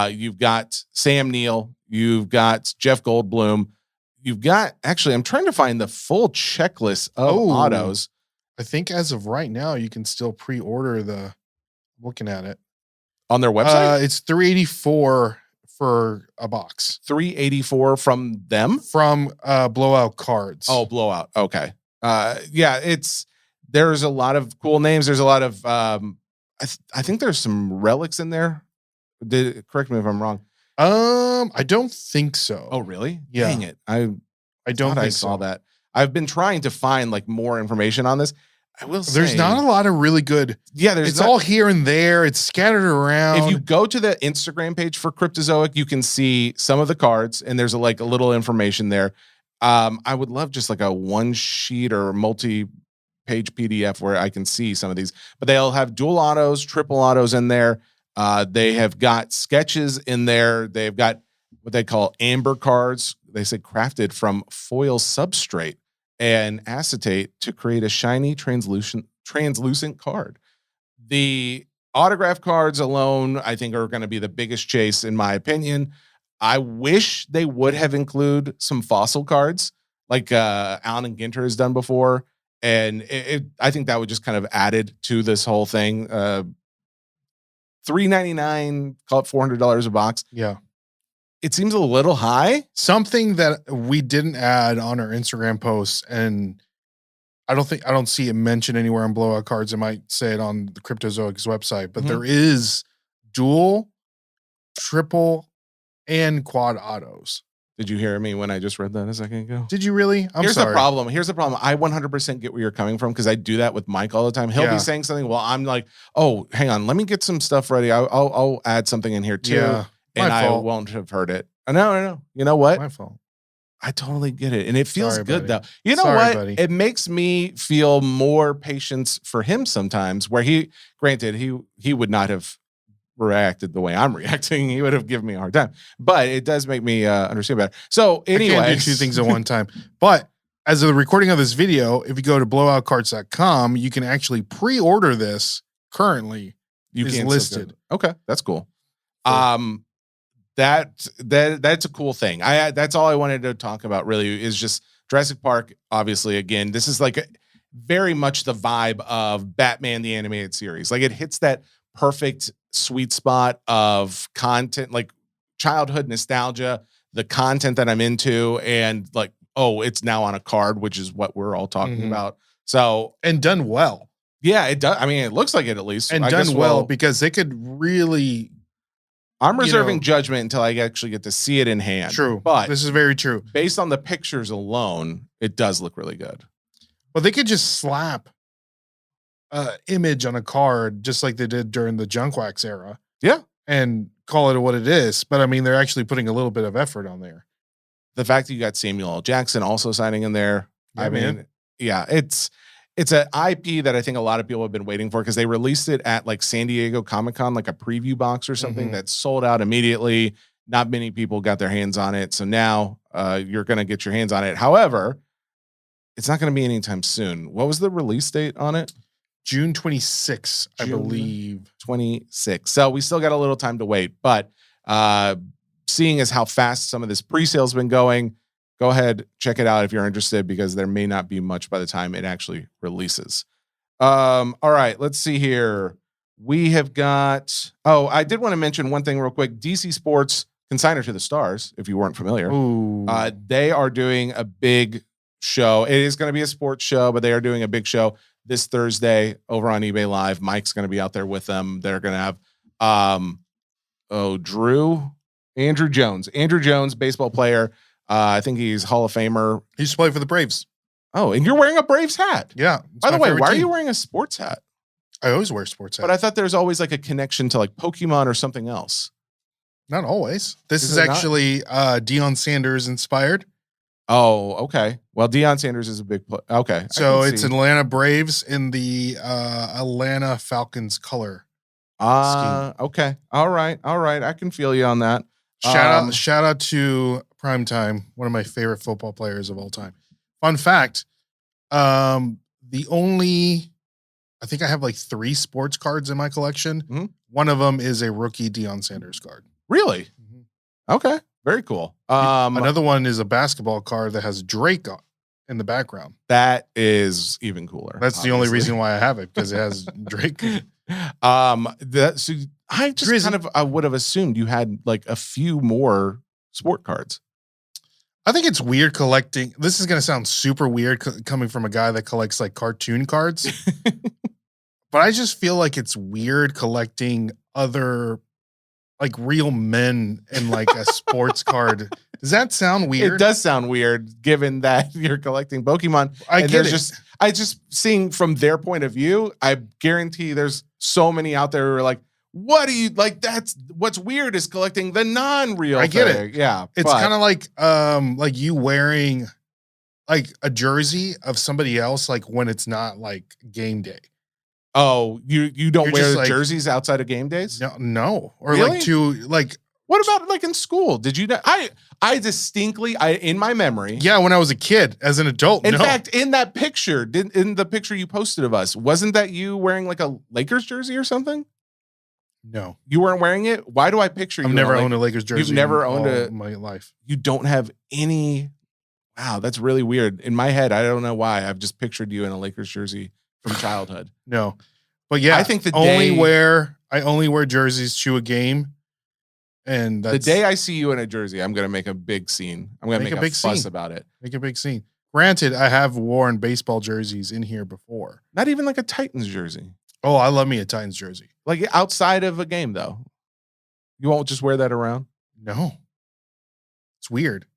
Speaker 4: You've got Sam Neill, you've got Jeff Goldblum, you've got, actually, I'm trying to find the full checklist of autos.
Speaker 3: I think as of right now, you can still pre-order looking at it.
Speaker 4: On their website?
Speaker 3: It's $384 for a box.
Speaker 4: $384 from them?
Speaker 3: From Blowout Cards.
Speaker 4: Oh, Blowout. Okay. Yeah, there's a lot of cool names. There's a lot of, I think there's some relics in there. Correct me if I'm wrong.
Speaker 3: I don't think so.
Speaker 4: Oh, really?
Speaker 3: Yeah.
Speaker 4: Dang it. I
Speaker 3: don't think
Speaker 4: I saw
Speaker 3: so.
Speaker 4: that. I've been trying to find like more information on this. I will say
Speaker 3: there's not a lot of really good.
Speaker 4: Yeah,
Speaker 3: it's all here and there. It's scattered around.
Speaker 4: If you go to the Instagram page for Cryptozoic, you can see some of the cards, and there's a little information there. I would love just like a one sheet or multi-page PDF where I can see some of these. But they'll have dual autos, triple autos in there. They have got sketches in there. They've got what they call amber cards. They say crafted from foil substrate and acetate to create a shiny translucent card. The autograph cards alone, I think, are going to be the biggest chase, in my opinion. I wish they would have included some fossil cards like Alan and Ginter has done before. And I think that would just kind of added to this whole thing. $399, call it $400 a box.
Speaker 3: Yeah.
Speaker 4: It seems a little high.
Speaker 3: Something that we didn't add on our Instagram posts, and I don't see it mentioned anywhere on Blowout Cards. I might say it on the Cryptozoic's website, but there is dual, triple, and quad autos.
Speaker 4: Did you hear me when I just read that a second ago?
Speaker 3: Did you really?
Speaker 4: Here's the problem. I 100% get where you're coming from because I do that with Mike all the time. He'll be saying something. Well, I'm like, oh, hang on. Let me get some stuff ready. I'll add something in here too.
Speaker 3: Yeah.
Speaker 4: And I won't have heard it. No. You know what?
Speaker 3: My fault.
Speaker 4: I totally get it. And it feels good,
Speaker 3: buddy.
Speaker 4: though. You know
Speaker 3: Sorry,
Speaker 4: what?
Speaker 3: buddy.
Speaker 4: It makes me feel more patience for him sometimes, where granted, he would not have reacted the way I'm reacting. He would have given me a hard time. But it does make me understand better. So anyway.
Speaker 3: I can't do 2 things at one time. But as of the recording of this video, if you go to blowoutcards.com, you can actually pre-order this currently. It's listed.
Speaker 4: Okay, that's cool. That's a cool thing. That's all I wanted to talk about really is just Jurassic Park. Obviously, again, this is like very much the vibe of Batman the Animated Series. Like it hits that perfect sweet spot of content, like childhood nostalgia, the content that I'm into, and like, oh, it's now on a card, which is what we're all talking about. So,
Speaker 3: and done well.
Speaker 4: Yeah, it does. I mean, it looks like it at least.
Speaker 3: And done well because they could really.
Speaker 4: I'm reserving judgment until I actually get to see it in hand.
Speaker 3: True.
Speaker 4: But
Speaker 3: this is very true.
Speaker 4: Based on the pictures alone, it does look really good.
Speaker 3: Well, they could just slap image on a card just like they did during the Junk Wax era.
Speaker 4: Yeah.
Speaker 3: And call it what it is. But I mean, they're actually putting a little bit of effort on there.
Speaker 4: The fact that you got Samuel L. Jackson also signing in there.
Speaker 3: Yeah,
Speaker 4: I mean, yeah, It's an IP that I think a lot of people have been waiting for because they released it at like San Diego Comic-Con, like a preview box or something that sold out immediately. Not many people got their hands on it. So now you're going to get your hands on it. However, it's not going to be anytime soon. What was the release date on it?
Speaker 3: June 26th, I believe.
Speaker 4: 26. So we still got a little time to wait. But seeing as how fast some of this pre-sale's been going, go ahead, check it out if you're interested, because there may not be much by the time it actually releases. All right, let's see here. We have got, I did want to mention one thing real quick. DC Sports, Consignor to the Stars, if you weren't familiar. They are doing a big show. It is going to be a sports show, but they are doing a big show this Thursday over on eBay Live. Mike's going to be out there with them. They're going to have, Andrew Jones, baseball player. I think he's Hall of Famer.
Speaker 3: He used to play for the Braves.
Speaker 4: Oh, and you're wearing a Braves hat.
Speaker 3: Yeah.
Speaker 4: By the way, why are you wearing a sports hat?
Speaker 3: I always wear sports hats.
Speaker 4: But I thought there's always like a connection to like Pokemon or something else.
Speaker 3: Not always. This is actually Deion Sanders inspired.
Speaker 4: Oh, okay. Well, Deion Sanders is a big player. Okay.
Speaker 3: So it's Atlanta Braves in the Atlanta Falcons color.
Speaker 4: Okay. All right. I can feel you on that.
Speaker 3: Shout out to Primetime, one of my favorite football players of all time. Fun fact, I think I have like 3 sports cards in my collection.
Speaker 4: Mm-hmm.
Speaker 3: One of them is a rookie Deion Sanders card.
Speaker 4: Really? Mm-hmm. Okay. Very cool.
Speaker 3: Another one is a basketball card that has Drake in the background.
Speaker 4: That is even cooler.
Speaker 3: That's the only reason why I have it, because it has Drake.
Speaker 4: So I just I would have assumed you had like a few more sport cards.
Speaker 3: I think it's weird collecting. This is going to sound super weird coming from a guy that collects like cartoon cards. But I just feel like it's weird collecting other like real men in like a sports card. Does that sound weird?
Speaker 4: It does sound weird given that you're collecting Pokemon.
Speaker 3: I
Speaker 4: just seeing from their point of view, I guarantee there's so many out there who are like, what do you like? That's what's weird is collecting the non-real.
Speaker 3: I get it.
Speaker 4: Yeah.
Speaker 3: It's kind of like you wearing like a jersey of somebody else, like when it's not like game day.
Speaker 4: Oh, you don't wear
Speaker 3: like,
Speaker 4: jerseys outside of game days?
Speaker 3: No. Or
Speaker 4: really?
Speaker 3: like
Speaker 4: what about like in school? Did you? I distinctly, in my memory.
Speaker 3: Yeah, when I was a kid, as an adult.
Speaker 4: In fact, in that picture, in the picture you posted of us, wasn't that you wearing like a Lakers jersey or something?
Speaker 3: No,
Speaker 4: you weren't wearing it. Why do I picture you?
Speaker 3: I've never owned a Lakers jersey.
Speaker 4: You've never owned
Speaker 3: my life.
Speaker 4: You don't have any. Wow, that's really weird. In my head, I don't know why. I've just pictured you in a Lakers jersey from childhood.
Speaker 3: No, but yeah,
Speaker 4: I think
Speaker 3: I only wear jerseys to a game. And
Speaker 4: the day I see you in a jersey, I'm going to make a big scene. I'm going to make a big fuss about it.
Speaker 3: Make a big scene. Granted, I have worn baseball jerseys in here before.
Speaker 4: Not even like a Titans jersey.
Speaker 3: Oh, I love me a Titans jersey.
Speaker 4: Like outside of a game, though. You won't just wear that around?
Speaker 3: No. It's weird.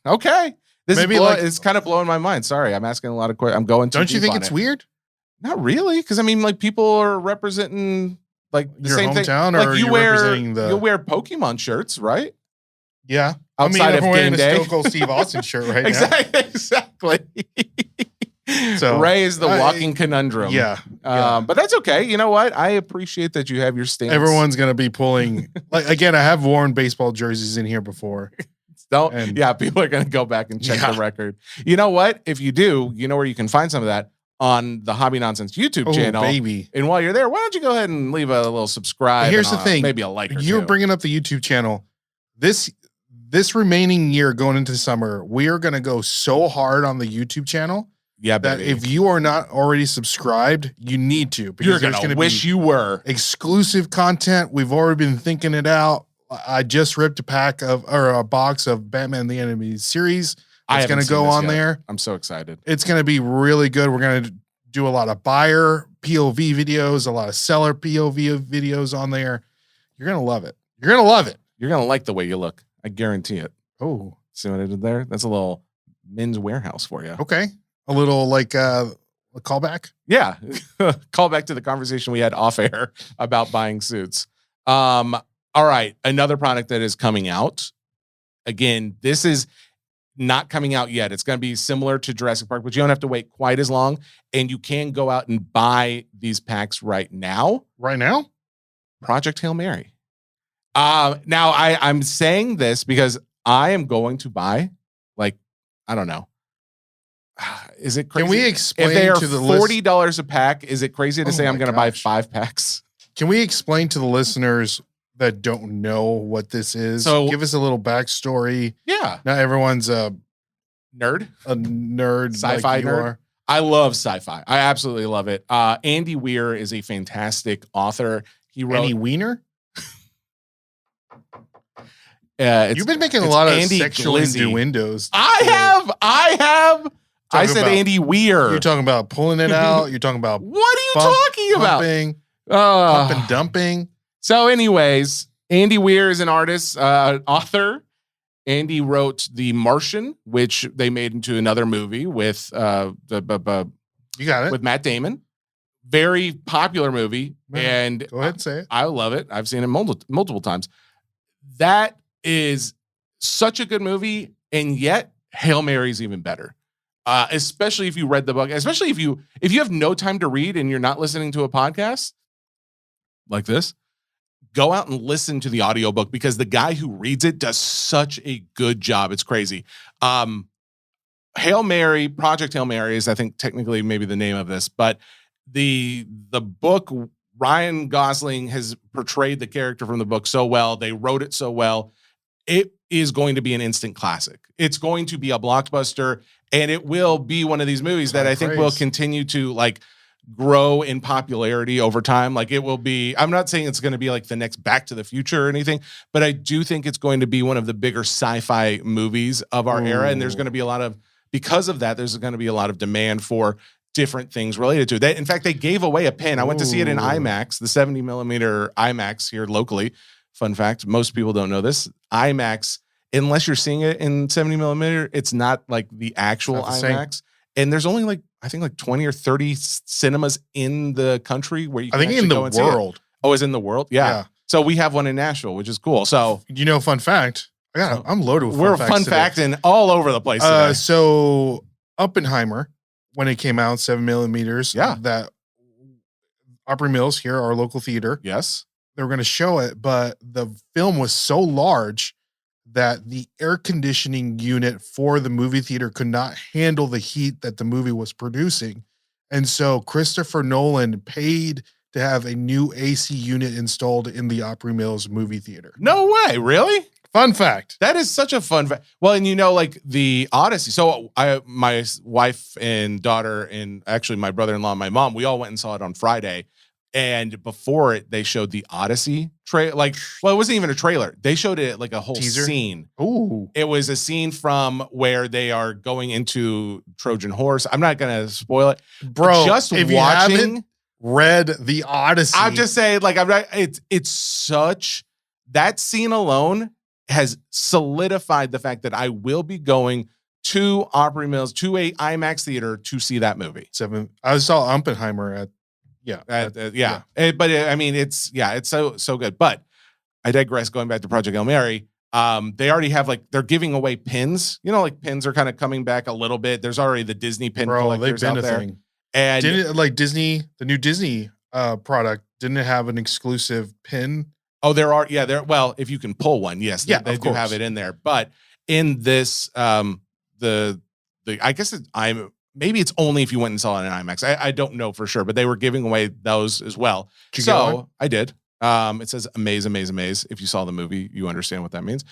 Speaker 4: Okay. It's kind of blowing my mind. Sorry, I'm asking a lot of questions. I'm going too deep.
Speaker 3: Don't you think it's weird?
Speaker 4: Not really, because I mean, like people are representing like the
Speaker 3: your
Speaker 4: same
Speaker 3: hometown,
Speaker 4: thing.
Speaker 3: Or
Speaker 4: like
Speaker 3: you'll
Speaker 4: wear Pokemon shirts, right?
Speaker 3: Yeah,
Speaker 4: outside of game day.
Speaker 3: Stone Cold Steve Austin shirt right
Speaker 4: now. Exactly. So Ray is the walking conundrum.
Speaker 3: Yeah,
Speaker 4: but that's okay. You know what? I appreciate that you have your stance.
Speaker 3: Everyone's gonna be pulling. Like again, I have worn baseball jerseys in here before.
Speaker 4: People are gonna go back and check the record. You know what? If you do, you know where you can find some of that on the Hobby Nonsense YouTube channel.
Speaker 3: Baby.
Speaker 4: And while you're there, why don't you go ahead and leave a little subscribe?
Speaker 3: Here's the thing.
Speaker 4: Maybe a like or two.
Speaker 3: You're bringing up the YouTube channel. This remaining year going into the summer, we are going to go so hard on the YouTube channel.
Speaker 4: Yeah,
Speaker 3: that
Speaker 4: baby.
Speaker 3: if you are not already subscribed, you need to.
Speaker 4: Because you're going to wish you were.
Speaker 3: Exclusive content. We've already been thinking it out. I just ripped a box of Batman the Animated Series. It's going to go on there.
Speaker 4: I'm so excited.
Speaker 3: It's going to be really good. We're going to do a lot of buyer POV videos, a lot of seller POV videos on there. You're going to love it. You're going to love it.
Speaker 4: You're going to like the way you look. I guarantee it.
Speaker 3: Oh.
Speaker 4: See what I did there? That's a little Men's Warehouse for you.
Speaker 3: Okay. A little like a callback?
Speaker 4: Yeah. Callback to the conversation we had off air about buying suits. All right. Another product that is coming out. Again, this is not coming out yet. It's going to be similar to Jurassic Park, but you don't have to wait quite as long. And you can go out and buy these packs right now.
Speaker 3: Right now?
Speaker 4: Project Hail Mary. Now I'm saying this because I am going to buy, like, I don't know. Is it crazy?
Speaker 3: Can we explain
Speaker 4: if they are
Speaker 3: to the
Speaker 4: $40 a pack? Is it crazy to say I'm going to buy 5 packs?
Speaker 3: Can we explain to the listeners that don't know what this is?
Speaker 4: So
Speaker 3: give us a little backstory.
Speaker 4: Yeah.
Speaker 3: Not everyone's a
Speaker 4: nerd.
Speaker 3: Sci-fi
Speaker 4: like
Speaker 3: nerd.
Speaker 4: I love sci-fi. I absolutely love it. Andy Weir is a fantastic author. He wrote
Speaker 3: Andy Weiner?
Speaker 4: You've
Speaker 3: been making a lot of
Speaker 4: Andy
Speaker 3: sexual
Speaker 4: Glizzy.
Speaker 3: innuendos.
Speaker 4: I have. I said
Speaker 3: about,
Speaker 4: Andy Weir.
Speaker 3: You're talking about pulling it out. You're talking about
Speaker 4: what are you talking about?
Speaker 3: Pump and dumping.
Speaker 4: So, anyways, Andy Weir is an artist, author. Andy wrote The Martian, which they made into another movie with
Speaker 3: you got it,
Speaker 4: with Matt Damon. Very popular movie, and
Speaker 3: go ahead and say it.
Speaker 4: I love it. I've seen it multiple times. That is such a good movie, and yet Hail Mary is even better. Especially if you read the book, especially if you have no time to read and you're not listening to a podcast like this, go out and listen to the audiobook because the guy who reads it does such a good job. It's crazy. Hail Mary, Project Hail Mary is, I think, technically maybe the name of this, but the book, Ryan Gosling has portrayed the character from the book so well. They wrote it so well. It is going to be an instant classic. It's going to be a blockbuster, and it will be one of these movies that I think will continue to like grow in popularity over time. Like it will be, I'm not saying it's going to be like the next Back to the Future or anything, but I do think it's going to be one of the bigger sci-fi movies of our era. And there's going to be because of that, there's going to be a lot of demand for different things related to it. In fact, they gave away a pin. I went to see it in IMAX, the 70 millimeter IMAX here locally. Fun fact, most people don't know this. IMAX, unless you're seeing it in 70 millimeter, it's not like the actual IMAX. And there's only I think 20 or 30 cinemas in the country where you can
Speaker 3: in the world.
Speaker 4: Oh, is in the world? Yeah. So we have one in Nashville, which is cool. So,
Speaker 3: fun fact. I'm loaded with
Speaker 4: we're fun fact and all over the place today.
Speaker 3: So Oppenheimer, when it came out, 7 millimeters.
Speaker 4: Yeah.
Speaker 3: That Opry Mills here, our local theater.
Speaker 4: Yes.
Speaker 3: They were going to show it, but the film was so large that the air conditioning unit for the movie theater could not handle the heat that the movie was producing. And so Christopher Nolan paid to have a new AC unit installed in the Opry Mills movie theater.
Speaker 4: No way. Really?
Speaker 3: Fun fact.
Speaker 4: That is such a fun fact. Well, and the Odyssey. So my wife and daughter and actually my brother-in-law and my mom, we all went and saw it on Friday. And before it, they showed the Odyssey trailer. It wasn't even a trailer. They showed it like a whole
Speaker 3: teaser
Speaker 4: scene.
Speaker 3: Ooh.
Speaker 4: It was a scene from where they are going into Trojan Horse. I'm not going to spoil it.
Speaker 3: Bro,
Speaker 4: just
Speaker 3: if
Speaker 4: watching,
Speaker 3: you haven't read the Odyssey.
Speaker 4: I'm just saying, it's such, that scene alone has solidified the fact that I will be going to Opry Mills, to a IMAX theater to see that movie.
Speaker 3: I saw Oppenheimer at,
Speaker 4: it's so good. But I digress. Going back to Project Hail Mary, they already have they're giving away pins. Pins are kind of coming back a little bit. There's already the Disney pin collectors out there.
Speaker 3: Thing.
Speaker 4: And
Speaker 3: didn't Disney, the new Disney product, didn't it have an exclusive pin?
Speaker 4: Oh, there are. Yeah, well, if you can pull one, yes, they do have it in there. But in this, I guess maybe it's only if you went and saw it in IMAX. I don't know for sure, but they were giving away those as well. So I did. It says amaze, amaze, amaze. If you saw the movie, you understand what that means.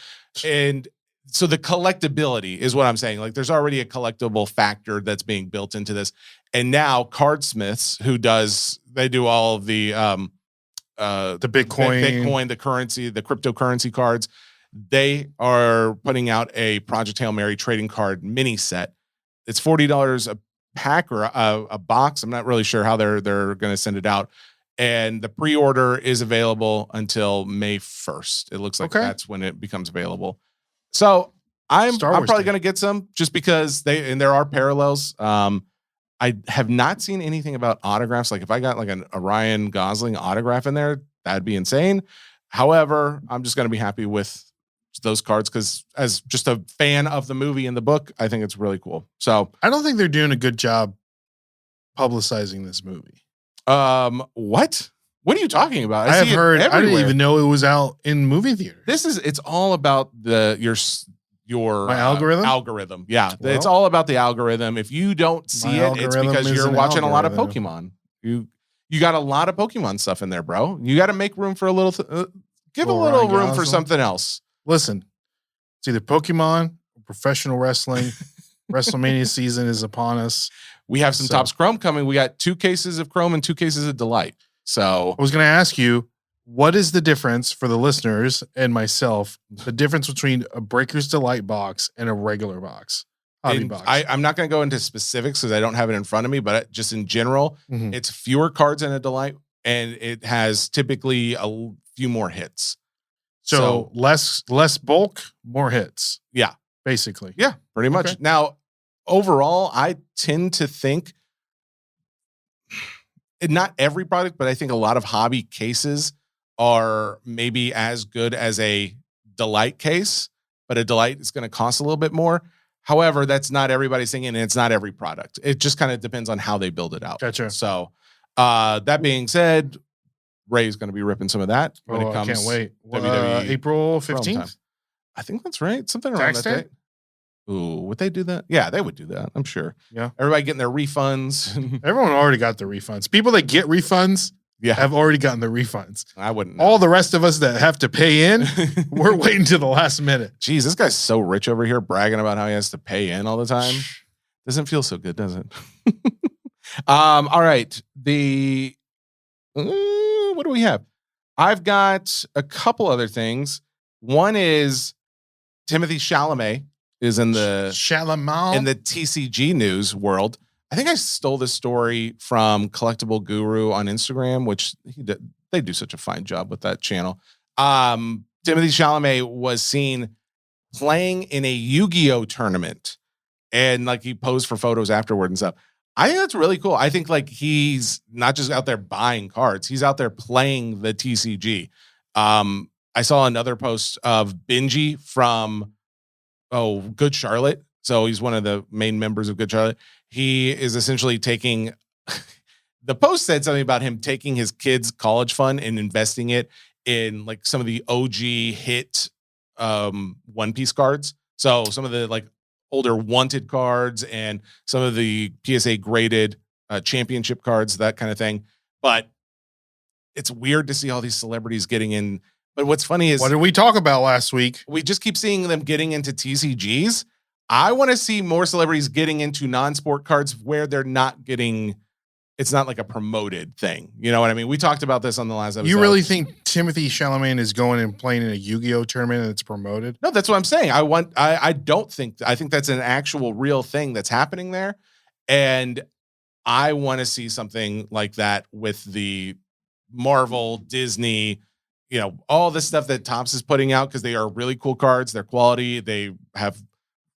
Speaker 4: And so the collectability is what I'm saying. There's already a collectible factor that's being built into this. And now Cardsmiths, they do all of the Bitcoin, the currency, the cryptocurrency cards. They are putting out a Project Hail Mary trading card mini set. It's $40 a pack or a box. I'm not really sure how they're going to send it out. And the pre-order is available until May 1st. It looks like that's when it becomes available. So I'm probably going to get some just because there are parallels. I have not seen anything about autographs. If I got a Ryan Gosling autograph in there, that'd be insane. However, I'm just going to be happy with those cards because as just a fan of the movie and the book, I think it's really cool. So
Speaker 3: I don't think they're doing a good job publicizing this movie.
Speaker 4: What? What are you talking about?
Speaker 3: I have
Speaker 4: see it
Speaker 3: heard. I didn't
Speaker 4: everywhere.
Speaker 3: even know it was out in movie theaters.
Speaker 4: It's all about your
Speaker 3: My algorithm?
Speaker 4: algorithm. Yeah.
Speaker 3: Well,
Speaker 4: it's all about the algorithm. If you don't see
Speaker 3: my
Speaker 4: it, it's
Speaker 3: algorithm
Speaker 4: because
Speaker 3: is
Speaker 4: you're
Speaker 3: an
Speaker 4: watching a lot of
Speaker 3: algorithm.
Speaker 4: Pokemon. You got a lot of Pokemon stuff in there, bro. You got to make room for a little, give a
Speaker 3: Little
Speaker 4: little
Speaker 3: Ryan
Speaker 4: room for
Speaker 3: Gosling.
Speaker 4: something else.
Speaker 3: Listen, it's either Pokemon or professional wrestling. WrestleMania season is upon us.
Speaker 4: We have some
Speaker 3: So-
Speaker 4: Topps Chrome coming. We got 2 cases of Chrome and 2 cases of Delight. So
Speaker 3: I was going to ask you, what is the difference for the listeners and myself? The difference between a Breaker's Delight box and a regular box, hobby box.
Speaker 4: I'm not going to go into specifics because I don't have it in front of me, but just in general,
Speaker 3: Mhm.
Speaker 4: it's fewer cards in a Delight, and it has typically a few more hits.
Speaker 3: So less bulk, more hits.
Speaker 4: Yeah.
Speaker 3: Basically.
Speaker 4: Yeah, pretty much.
Speaker 3: Okay.
Speaker 4: Now, overall, I tend to think not every product, but I think a lot of hobby cases are maybe as good as a Delight case, but a Delight is going to cost a little bit more. However, that's not everybody's thing, and it's not every product. It just kind of depends on how they build it out.
Speaker 3: Gotcha.
Speaker 4: So, that being said, Ray's going to be ripping some of that when it
Speaker 3: I
Speaker 4: comes.
Speaker 3: can't wait.
Speaker 4: WWE
Speaker 3: April
Speaker 4: Chrome
Speaker 3: 15th.
Speaker 4: time. I think that's right. Something around
Speaker 3: Tax
Speaker 4: that
Speaker 3: day?
Speaker 4: date. Ooh, would they do that? Yeah, they would do that. I'm sure.
Speaker 3: Yeah.
Speaker 4: Everybody getting their refunds.
Speaker 3: Everyone already got the refunds. People that get refunds
Speaker 4: Yeah,
Speaker 3: have already gotten the refunds.
Speaker 4: I wouldn't know.
Speaker 3: All the rest of us that have to pay in, we're waiting to the last minute.
Speaker 4: Jeez, this guy's so rich over here bragging about how he has to pay in all the time. Doesn't feel so good, does it? All right. What do we have? I've got a couple other things. One is Timothy Chalamet is in the
Speaker 3: Chalamet.
Speaker 4: TCG news world. I think I stole this story from Collectible Guru on Instagram, which they do such a fine job with that channel. Timothy Chalamet was seen playing in a Yu-Gi-Oh tournament, and like he posed for photos afterward and stuff. I think that's really cool. I think like he's not just out there buying cards; he's out there playing the TCG. I saw another post of Benji from Good Charlotte. So he's one of the main members of Good Charlotte. He is essentially taking the post said something about him taking his kids' college fund and investing it in like some of the OG hit One Piece cards. So some of the like older wanted cards and some of the PSA graded championship cards, that kind of thing. But it's weird to see all these celebrities getting in. But what's funny is
Speaker 3: What did we talk about last week?
Speaker 4: we just keep seeing them getting into TCGs. I want to see more celebrities getting into non-sport cards where they're not getting, it's not like a promoted thing. You know what I mean? We talked about this on the last episode.
Speaker 3: You really think Timothy Chalamet is going and playing in a Yu-Gi-Oh tournament and it's promoted?
Speaker 4: No, that's what I'm saying. I think that's an actual real thing that's happening there. And I want to see something like that with the Marvel, Disney, you know, all the stuff that Topps is putting out, because they are really cool cards. They're quality. They have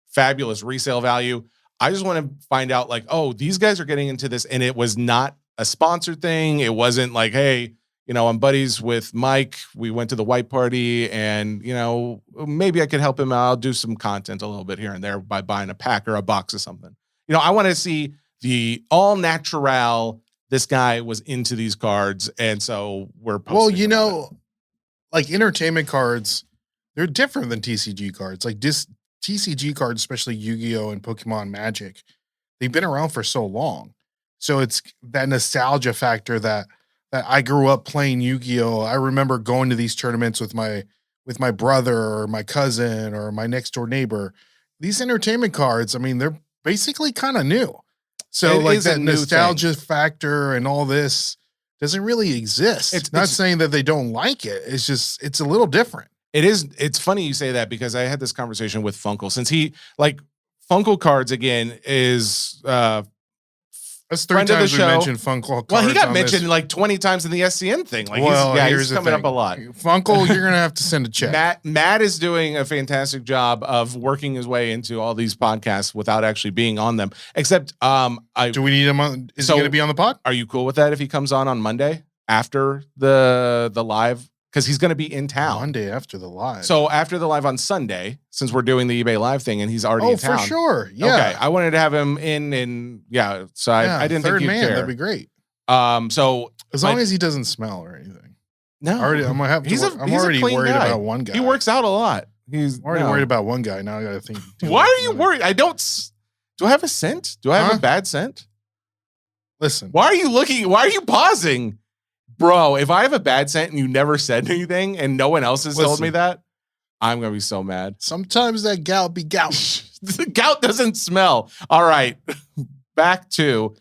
Speaker 4: fabulous resale value. I just want to find out like, oh, these guys are getting into this, and it was not a sponsored thing. It wasn't like, hey, you know, I'm buddies with Mike. We went to the white party, and, you know, maybe I could help him out. I'll do some content a little bit here and there by buying a pack or a box of something. You know, I want to see the all natural. This guy was into these cards, and so we're posting
Speaker 3: Well, you
Speaker 4: about
Speaker 3: know,
Speaker 4: it.
Speaker 3: like entertainment cards, they're different than TCG cards. Like TCG cards, especially Yu-Gi-Oh and Pokemon Magic, they've been around for so long. So it's that nostalgia factor that I grew up playing Yu-Gi-Oh. I remember going to these tournaments with my brother or my cousin or my next door neighbor. These entertainment cards, I mean, they're basically kind of new. So
Speaker 4: It
Speaker 3: like
Speaker 4: is a
Speaker 3: that
Speaker 4: new
Speaker 3: nostalgia factor and all this doesn't really exist. It's not saying that they don't like it. It's just, it's a little different.
Speaker 4: It's funny you say that, because I had this conversation with Funkel, since he like Funkel cards again is
Speaker 3: That's 3
Speaker 4: friend of the
Speaker 3: times we
Speaker 4: show.
Speaker 3: mentioned Funko cards.
Speaker 4: well, he got
Speaker 3: on
Speaker 4: mentioned
Speaker 3: this.
Speaker 4: like 20 times in the SCN thing. Like
Speaker 3: Well,
Speaker 4: he's
Speaker 3: here's the
Speaker 4: coming up
Speaker 3: thing.
Speaker 4: a lot.
Speaker 3: Funko, you're gonna have to send a check.
Speaker 4: Matt is doing a fantastic job of working his way into all these podcasts without actually being on them. Except
Speaker 3: Do we need him on? Is
Speaker 4: So-
Speaker 3: he gonna be on the pod?
Speaker 4: are you cool with that if he comes on Monday after the live because he's going to be in town.
Speaker 3: One day after the live.
Speaker 4: So after the live on Sunday, since we're doing the eBay live thing and he's already in town.
Speaker 3: For sure. Yeah.
Speaker 4: Okay. I wanted to have him in and yeah. So I didn't think
Speaker 3: third
Speaker 4: you'd
Speaker 3: man,
Speaker 4: care.
Speaker 3: that'd be great.
Speaker 4: So
Speaker 3: as long as he doesn't smell or anything.
Speaker 4: No,
Speaker 3: I'm gonna have to.
Speaker 4: He's
Speaker 3: I'm already worried about one guy.
Speaker 4: He works out a lot. He's
Speaker 3: already worried about one guy. Now I gotta think.
Speaker 4: Why are you worried? I don't. Do I have a scent? Do I have a bad scent?
Speaker 3: Listen.
Speaker 4: Why are you looking? Why are you pausing? Bro, if I have a bad scent and you never said anything and no one else has told me that, I'm going to be so mad.
Speaker 3: Sometimes that gout be gout.
Speaker 4: The gout doesn't smell. All right. Back to,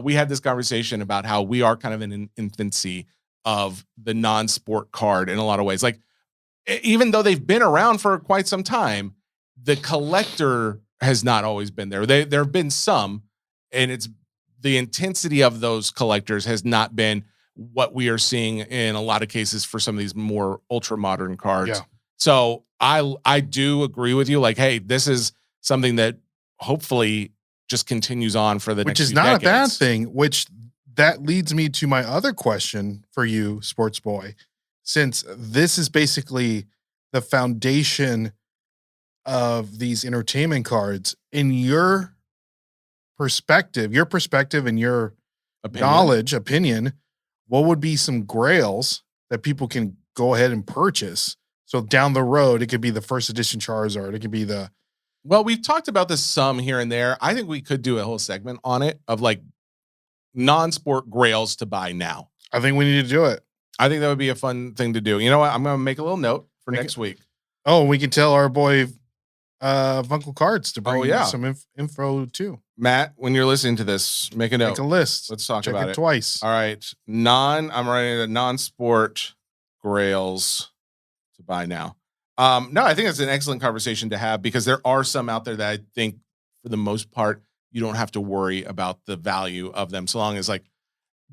Speaker 4: we had this conversation about how we are kind of in an infancy of the non-sport card in a lot of ways. Like, even though they've been around for quite some time, the collector has not always been there. There have been some, and it's the intensity of those collectors has not been what we are seeing in a lot of cases for some of these more ultra modern cards.
Speaker 3: Yeah.
Speaker 4: So I do agree with you. Like, hey, this is something that hopefully just continues on for the next few decades.
Speaker 3: Which is not a bad thing, which that leads me to my other question for you, Sports Boy. Since this is basically the foundation of these entertainment cards, in your perspective and your opinion, what would be some grails that people can go ahead and purchase? So down the road, it could be the first edition Charizard. It could be the...
Speaker 4: Well, we've talked about this some here and there. I think we could do a whole segment on it of like non-sport grails to buy now.
Speaker 3: I think we need to do it.
Speaker 4: I think that would be a fun thing to do. You know what? I'm going to make a little note for next week.
Speaker 3: Oh, we can tell our boy Funko Cards to bring some info too.
Speaker 4: Matt, when you're listening to this, make a note.
Speaker 3: Make a list.
Speaker 4: Let's talk
Speaker 3: Check
Speaker 4: about it
Speaker 3: twice.
Speaker 4: All right. I'm writing the non-sport grails to buy now. No, I think it's an excellent conversation to have because there are some out there that I think for the most part, you don't have to worry about the value of them. So long as like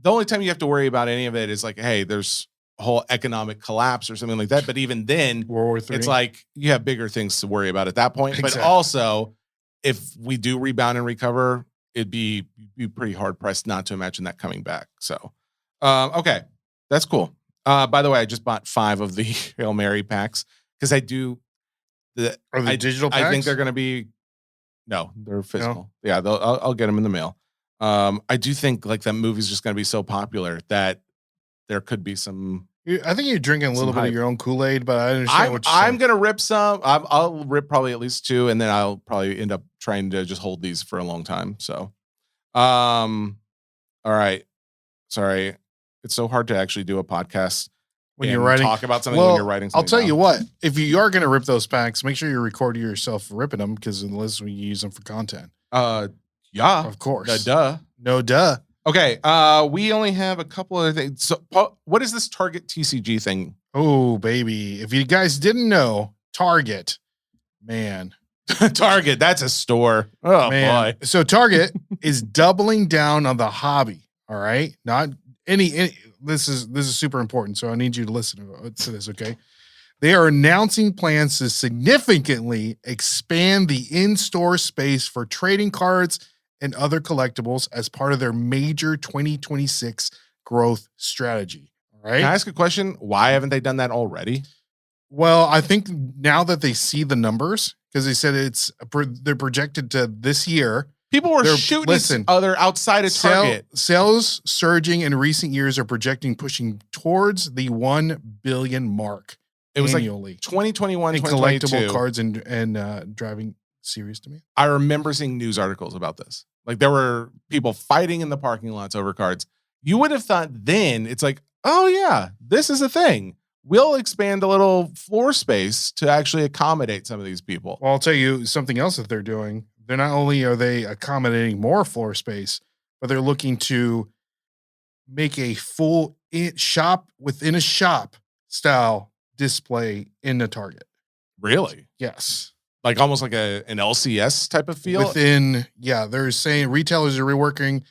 Speaker 4: the only time you have to worry about any of it is like, hey, there's a whole economic collapse or something like that. But even then,
Speaker 3: World War III.
Speaker 4: It's like you have bigger things to worry about at that point.
Speaker 3: Exactly.
Speaker 4: But also, if we do rebound and recover, it'd be pretty hard pressed not to imagine that coming back. So, okay, that's cool. By the way, I just bought 5 of the Hail Mary packs because I do.
Speaker 3: Are they digital packs?
Speaker 4: I think they're going to be. No, they're physical. No? Yeah, I'll get them in the mail. I do think like that movie's just going to be so popular that there could be some.
Speaker 3: I think you're drinking a little bit of your own Kool-Aid, but I understand what you're saying.
Speaker 4: I'm going to rip some. I'll rip probably at least 2, and then I'll probably end up trying to just hold these for a long time. So, all right. Sorry. It's so hard to actually do a podcast
Speaker 3: when you're writing.
Speaker 4: Talk about something when you're writing something
Speaker 3: I'll tell
Speaker 4: down.
Speaker 3: You what, if you are going to rip those packs, make sure you record yourself ripping them because unless we use them for content.
Speaker 4: Yeah.
Speaker 3: Of course.
Speaker 4: No duh. Okay, we only have a couple of things. So, what is this Target TCG thing?
Speaker 3: Oh, baby. If you guys didn't know, Target, man.
Speaker 4: Target, that's a store. Oh,
Speaker 3: man.
Speaker 4: Boy.
Speaker 3: So Target is doubling down on the hobby, all right? Not any this is super important, so I need you to listen to this, okay? They are announcing plans to significantly expand the in-store space for trading cards and other collectibles as part of their major 2026 growth strategy. All right.
Speaker 4: Can I ask a question? Why haven't they done that already?
Speaker 3: Well, I think now that they see the numbers, because they said they're projected to this year.
Speaker 4: People were shooting other outside of Target.
Speaker 3: Sales surging in recent years are projecting pushing towards the 1 billion mark.
Speaker 4: It was
Speaker 3: annually.
Speaker 4: Like 2021,
Speaker 3: and
Speaker 4: 2022.
Speaker 3: Collectible cards and driving series to me.
Speaker 4: I remember seeing news articles about this. Like there were people fighting in the parking lots over cards. You would have thought then it's like, oh yeah, this is a thing. We'll expand a little floor space to actually accommodate some of these people.
Speaker 3: Well, I'll tell you something else that they're doing. They're not only are they accommodating more floor space, but they're looking to make a full shop within a shop style display in the Target.
Speaker 4: Really?
Speaker 3: Yes.
Speaker 4: Like almost like an LCS type of feel?
Speaker 3: They're saying retailers are reworking.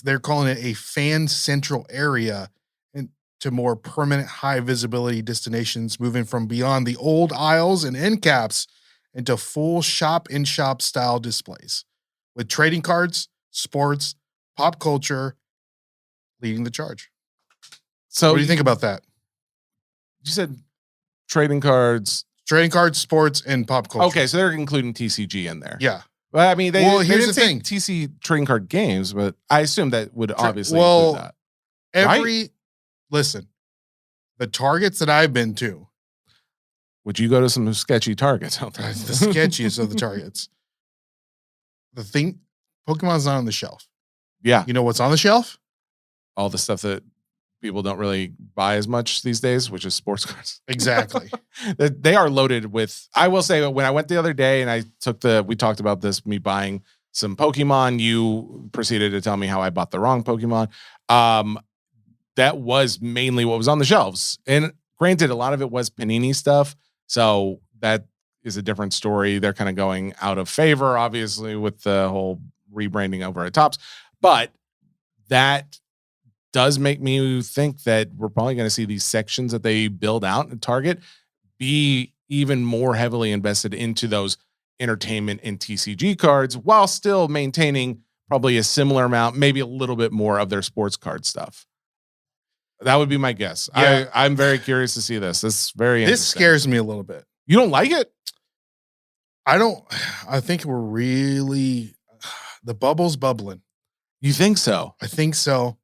Speaker 3: They're calling it a fan central area and to more permanent high visibility destinations, moving from beyond the old aisles and end caps into full shop in shop style displays with trading cards, sports, pop culture leading the charge.
Speaker 4: So
Speaker 3: what do you think about that?
Speaker 4: You said trading cards.
Speaker 3: Trading cards, sports, and pop culture.
Speaker 4: Okay, so they're including TCG in there.
Speaker 3: Yeah.
Speaker 4: Well, I mean, they
Speaker 3: here's
Speaker 4: didn't
Speaker 3: the
Speaker 4: say
Speaker 3: thing.
Speaker 4: TC trading card games, but I assume that would obviously include that.
Speaker 3: Listen, the targets that I've been to.
Speaker 4: Would you go to some sketchy targets out there?
Speaker 3: The sketchiest of the targets. The thing, Pokemon's not on the shelf.
Speaker 4: Yeah.
Speaker 3: You know what's on the shelf?
Speaker 4: All the stuff that people don't really buy as much these days, which is sports cards.
Speaker 3: Exactly.
Speaker 4: They are loaded with, I will say, when I went the other day and we talked about this, me buying some Pokemon, you proceeded to tell me how I bought the wrong Pokemon. That was mainly what was on the shelves. And granted, a lot of it was Panini stuff. So that is a different story. They're kind of going out of favor, obviously, with the whole rebranding over at Topps. But that does make me think that we're probably going to see these sections that they build out at Target be even more heavily invested into those entertainment and TCG cards while still maintaining probably a similar amount, maybe a little bit more of their sports card stuff. That would be my guess.
Speaker 3: Yeah.
Speaker 4: I'm very curious to see this. This is very
Speaker 3: This
Speaker 4: interesting.
Speaker 3: scares me a little bit.
Speaker 4: You don't like it?
Speaker 3: I think we're really, the bubble's bubbling.
Speaker 4: You think so?
Speaker 3: I think so.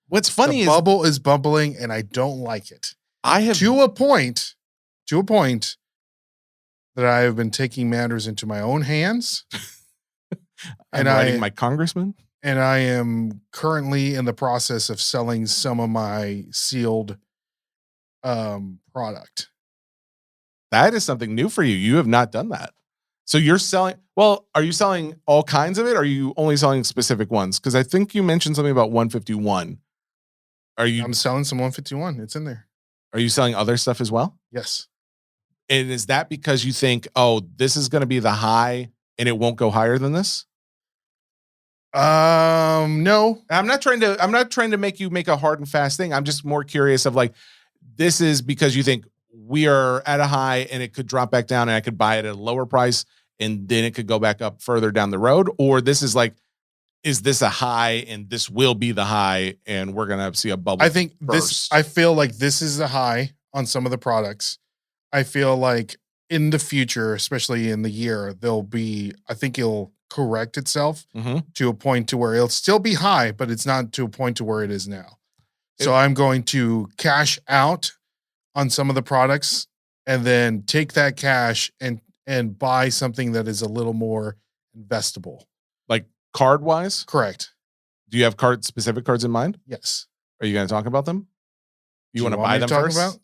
Speaker 4: What's funny
Speaker 3: the bubble is bubbling and I don't like it.
Speaker 4: I have
Speaker 3: to a point that I have been taking matters into my own hands.
Speaker 4: I'm writing my congressman.
Speaker 3: And I am currently in the process of selling some of my sealed product.
Speaker 4: That is something new for you. You have not done that. So you're selling, well, are you selling all kinds of it? Or are you only selling specific ones? Because I think you mentioned something about 151. I'm
Speaker 3: selling some 151. It's in there.
Speaker 4: Are you selling other stuff as well?
Speaker 3: Yes.
Speaker 4: And is that because you think, oh, this is going to be the high and it won't go higher than this?
Speaker 3: No.
Speaker 4: I'm not trying to make you make a hard and fast thing. I'm just more curious of like, this is because you think we are at a high and it could drop back down and I could buy it at a lower price and then it could go back up further down the road. Or this is like, is this a high and this will be the high and we're going to see a bubble?
Speaker 3: I think I feel like this is the high on some of the products. I feel like in the future, especially in the year, I think it'll correct itself to a point to where it'll still be high, but it's not to a point to where it is now. So I'm going to cash out on some of the products and then take that cash and buy something that is a little more investable.
Speaker 4: Like card wise?
Speaker 3: Correct.
Speaker 4: Do you have specific cards in mind?
Speaker 3: Yes.
Speaker 4: Are you going to talk about them? You want to
Speaker 3: me
Speaker 4: buy
Speaker 3: to
Speaker 4: them
Speaker 3: talk
Speaker 4: first?
Speaker 3: about?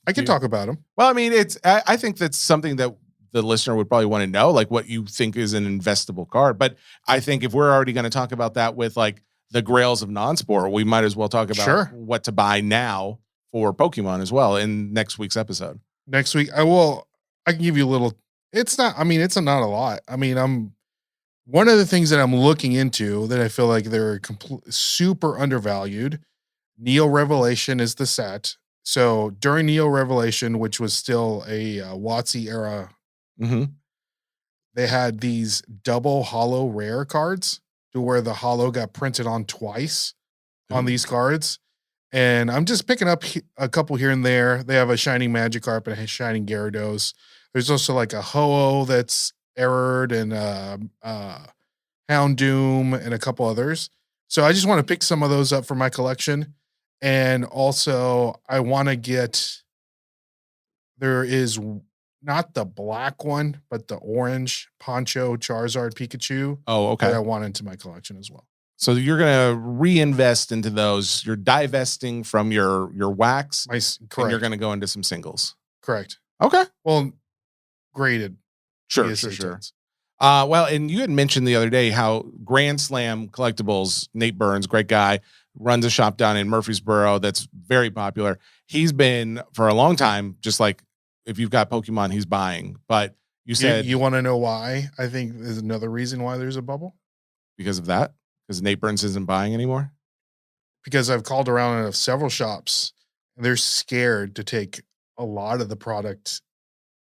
Speaker 3: I can talk about them.
Speaker 4: Well, I mean, I think that's something that the listener would probably want to know, like what you think is an investable card. But I think if we're already going to talk about that with like the grails of non-sport, we might as well talk about what to buy now for Pokemon as well in next week's episode.
Speaker 3: Next week, I can give you a little, it's not a lot. I mean, one of the things that I'm looking into that I feel like they're super undervalued. Neo Revelation is the set. So during Neo Revelation, which was still a WotC era, they had these double holo rare cards to where the holo got printed on twice on these cards. And I'm just picking up a couple here and there. They have a Shining Magikarp and a Shining Gyarados. There's also like a Ho-Oh that's errored and Houndoom and a couple others. So I just want to pick some of those up for my collection. And also I want to there is not the black one, but the orange Poncho Charizard Pikachu.
Speaker 4: Oh, okay.
Speaker 3: That I want into my collection as well.
Speaker 4: So you're going to reinvest into those. You're divesting from your wax.
Speaker 3: Correct.
Speaker 4: And you're going to go into some singles.
Speaker 3: Correct.
Speaker 4: Okay.
Speaker 3: Well, graded.
Speaker 4: Sure. Well, and you had mentioned the other day how Grand Slam Collectibles, Nate Burns, great guy, runs a shop down in Murfreesboro that's very popular. He's been for a long time, just like if you've got Pokemon, he's buying. But you said
Speaker 3: you want to know why? I think there's another reason why there's a bubble.
Speaker 4: Because of that? Because Nate Burns isn't buying anymore?
Speaker 3: Because I've called around at several shops and they're scared to take a lot of the product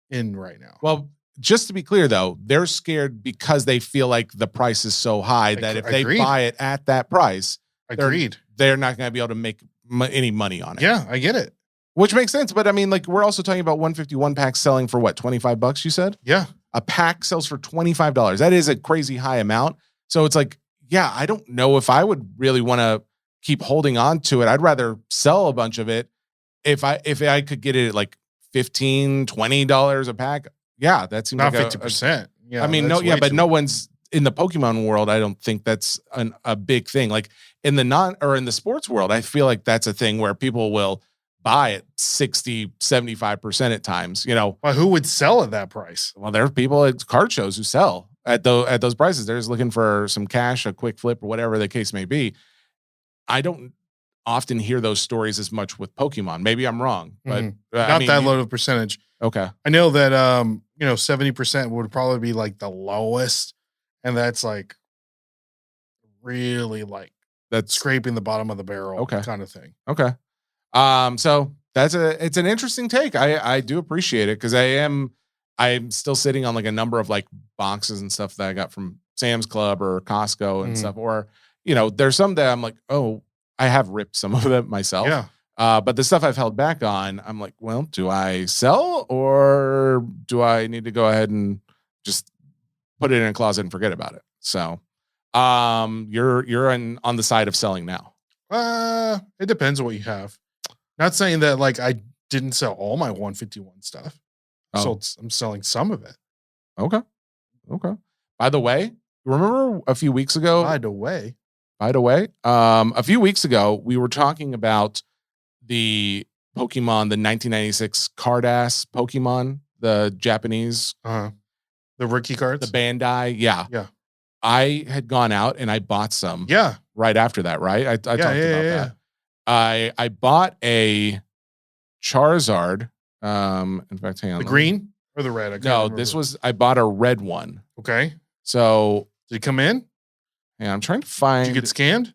Speaker 3: in right now.
Speaker 4: Well, just to be clear, though, they're scared because they feel like the price is so high that if they buy it at that price, they're not going to be able to make any money on it.
Speaker 3: Yeah, I get it.
Speaker 4: Which makes sense. But I mean, like, we're also talking about 151 packs selling for what, $25, you said?
Speaker 3: Yeah.
Speaker 4: A pack sells for $25. That is a crazy high amount. So it's like, yeah, I don't know if I would really want to keep holding on to it. I'd rather sell a bunch of it if I could get it at like $15, $20 a pack. Yeah, that seems
Speaker 3: not
Speaker 4: like
Speaker 3: 50%. Yeah,
Speaker 4: I mean, no one's in the Pokemon world. I don't think that's a big thing. Like in the sports world, I feel like that's a thing where people will buy at 60, 75% at times,
Speaker 3: Well, who would sell at that price?
Speaker 4: Well, there are people at card shows who sell at those prices. They're just looking for some cash, a quick flip, or whatever the case may be. I don't often hear those stories as much with Pokemon. Maybe I'm wrong, but
Speaker 3: not that low of a percentage.
Speaker 4: Okay.
Speaker 3: I know that 70% would probably be like the lowest, and that's like really like that's scraping the bottom of the barrel kind of thing.
Speaker 4: Okay. So it's an interesting take. I do appreciate it because I'm still sitting on like a number of like boxes and stuff that I got from Sam's Club or Costco and stuff, or there's some that I'm like, oh, I have ripped some of them myself.
Speaker 3: Yeah.
Speaker 4: But the stuff I've held back on, I'm like, well, do I sell or do I need to go ahead and just put it in a closet and forget about it? So, you're on the side of selling now.
Speaker 3: It depends on what you have. Not saying that like I didn't sell all my 151 stuff. I'm selling some of it.
Speaker 4: Okay. By the way, remember a few weeks ago?
Speaker 3: By the way,
Speaker 4: a few weeks ago, we were talking about the Pokemon, the 1996 card-ass Pokemon, the Japanese.
Speaker 3: The rookie cards?
Speaker 4: The Bandai. Yeah.
Speaker 3: Yeah.
Speaker 4: I had gone out and I bought some.
Speaker 3: Yeah.
Speaker 4: Right after that, right? I talked about that. I bought a Charizard. In fact, hang on.
Speaker 3: The green or the red?
Speaker 4: I bought a red one.
Speaker 3: Okay.
Speaker 4: So
Speaker 3: did it come in?
Speaker 4: Yeah, I'm trying to find.
Speaker 3: Did you get scanned?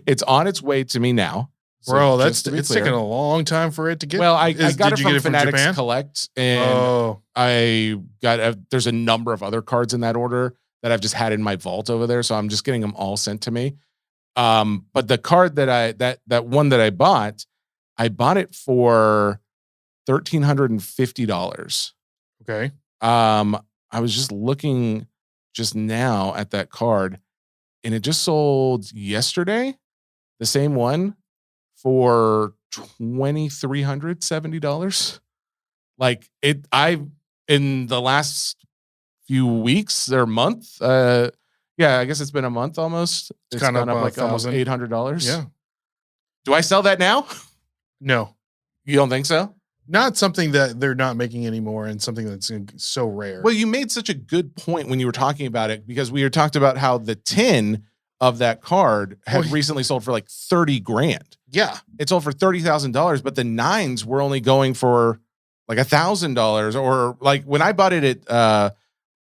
Speaker 4: It's on its way to me now.
Speaker 3: So bro, it's taking a long time for it to get.
Speaker 4: Well, I got it from Fanatics Collect, and there's a number of other cards in that order that I've just had in my vault over there, so I'm just getting them all sent to me. But the card that one that I bought it for $1,350.
Speaker 3: Okay.
Speaker 4: I was just looking just now at that card, and it just sold yesterday, the same one, for $2,370. Like in the last few weeks or month, I guess it's been a month almost. It's gone up like almost $800.
Speaker 3: Yeah.
Speaker 4: Do I sell that now?
Speaker 3: No.
Speaker 4: You don't think so?
Speaker 3: Not something that they're not making anymore, and something that's so rare.
Speaker 4: Well, you made such a good point when you were talking about it, because we were talked about how the tin of that card had recently sold for like $30,000.
Speaker 3: Yeah.
Speaker 4: It sold for $30,000, but the nines were only going for like $1,000, or like when I bought it at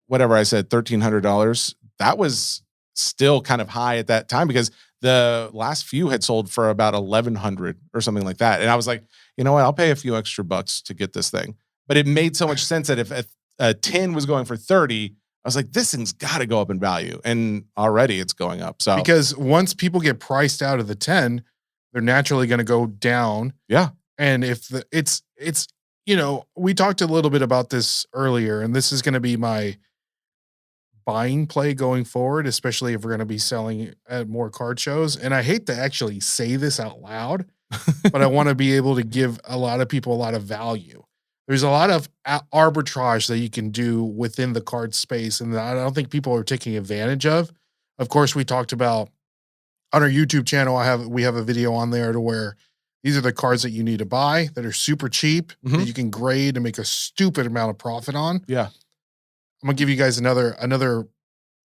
Speaker 4: whatever I said, $1,300, that was still kind of high at that time, because the last few had sold for about $1,100 or something like that. And I was like, you know what? I'll pay a few extra bucks to get this thing. But it made so much sense that if a 10 was going for 30, I was like, this thing's got to go up in value. And already it's going up. So
Speaker 3: because once people get priced out of the 10, they're naturally going to go down.
Speaker 4: Yeah.
Speaker 3: And if it's we talked a little bit about this earlier, and this is going to be my buying play going forward, especially if we're going to be selling at more card shows. And I hate to actually say this out loud, but I want to be able to give a lot of people a lot of value. There's a lot of arbitrage that you can do within the card space, and I don't think people are taking advantage of. Of course, we talked about on our YouTube channel, we have a video on there to where these are the cards that you need to buy that are super cheap, that you can grade and make a stupid amount of profit on.
Speaker 4: Yeah.
Speaker 3: I'm gonna give you guys another.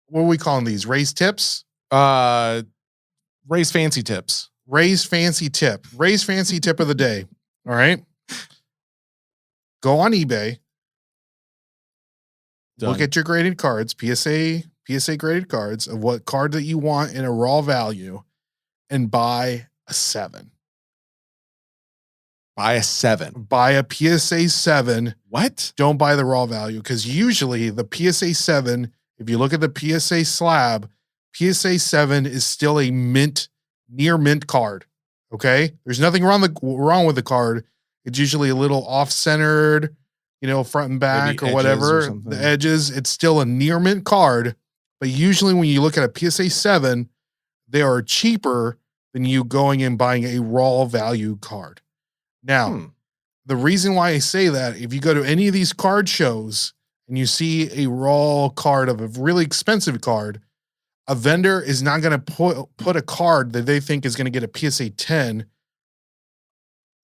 Speaker 3: What are we calling these? Raised tips?
Speaker 4: Raised fancy tips.
Speaker 3: Raised fancy tip. Raised fancy tip of the day. All right. Go on eBay.
Speaker 4: Done.
Speaker 3: Look at your graded cards, PSA graded cards of what card that you want in a raw value, and buy a 7.
Speaker 4: Buy a 7.
Speaker 3: Buy a PSA 7.
Speaker 4: What?
Speaker 3: Don't buy the raw value, because usually the PSA 7, if you look at the PSA slab, PSA 7 is still a near mint card. Okay. There's nothing wrong with the card. It's usually a little off-centered, front and back
Speaker 4: Maybe
Speaker 3: or
Speaker 4: edges or
Speaker 3: whatever.
Speaker 4: something.
Speaker 3: The edges, it's still a near mint card. But usually when you look at a PSA 7, they are cheaper than you going and buying a raw value card. Now, the reason why I say that, if you go to any of these card shows and you see a raw card of a really expensive card, a vendor is not going to put a card that they think is going to get a PSA 10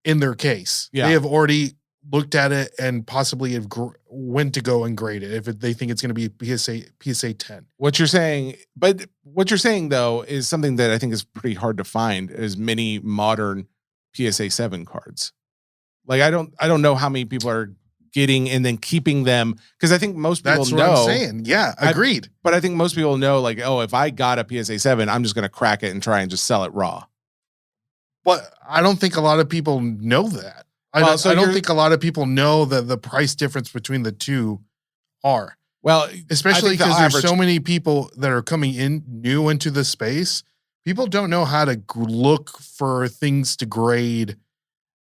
Speaker 3: in their case.
Speaker 4: Yeah.
Speaker 3: They have already looked at it and possibly have went to go and grade it if they think it's going to be a PSA 10.
Speaker 4: What you're saying though is something that I think is pretty hard to find, is many modern PSA 7 cards. Like I don't know how many people are getting and then keeping them, because I think most people
Speaker 3: That's
Speaker 4: know.
Speaker 3: what I'm saying. Yeah, agreed.
Speaker 4: But I think most people know, like, oh, if I got a PSA 7, I'm just going to crack it and try and just sell it raw.
Speaker 3: But I don't think a lot of people know that. I don't think a lot of people know that the price difference between the two are.
Speaker 4: Well,
Speaker 3: especially because there's so many people that are coming in new into the space. People don't know how to look for things to grade.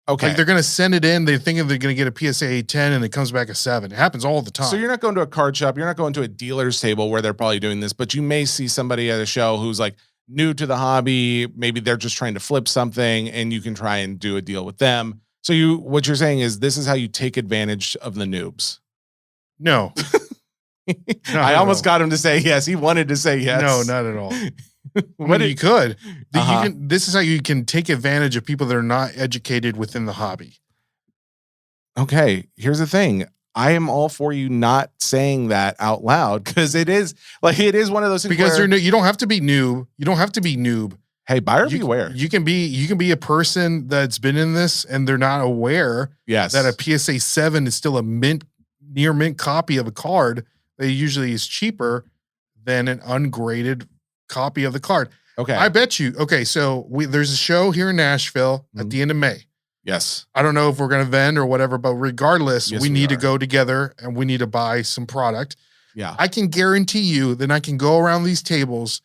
Speaker 4: Okay.
Speaker 3: Like they're going to send it in. They're thinking they're going to get a PSA 10 and it comes back a 7. It happens all the time.
Speaker 4: So you're not going to a card shop. You're not going to a dealer's table where they're probably doing this, but you may see somebody at a show who's like new to the hobby. Maybe they're just trying to flip something and you can try and do a deal with them. So what you're saying is this is how you take advantage of the noobs.
Speaker 3: No.
Speaker 4: I almost got him to say yes. He wanted to say yes.
Speaker 3: No, not at all. You could. This is how you can take advantage of people that are not educated within the hobby.
Speaker 4: Okay, here's the thing. I am all for you not saying that out loud, because it is one of those things.
Speaker 3: Because you don't have to be noob. You don't have to be noob.
Speaker 4: Hey, buyer beware.
Speaker 3: You can be a person that's been in this and they're not aware that a PSA 7 is still a near mint copy of a card that usually is cheaper than an ungraded copy of the card.
Speaker 4: Okay.
Speaker 3: I bet you. Okay. So there's a show here in Nashville at the end of May.
Speaker 4: Yes.
Speaker 3: I don't know if we're going to vend or whatever, but regardless,
Speaker 4: Yes,
Speaker 3: we need to go together and we need to buy some product.
Speaker 4: Yeah.
Speaker 3: I can guarantee you that I can go around these tables,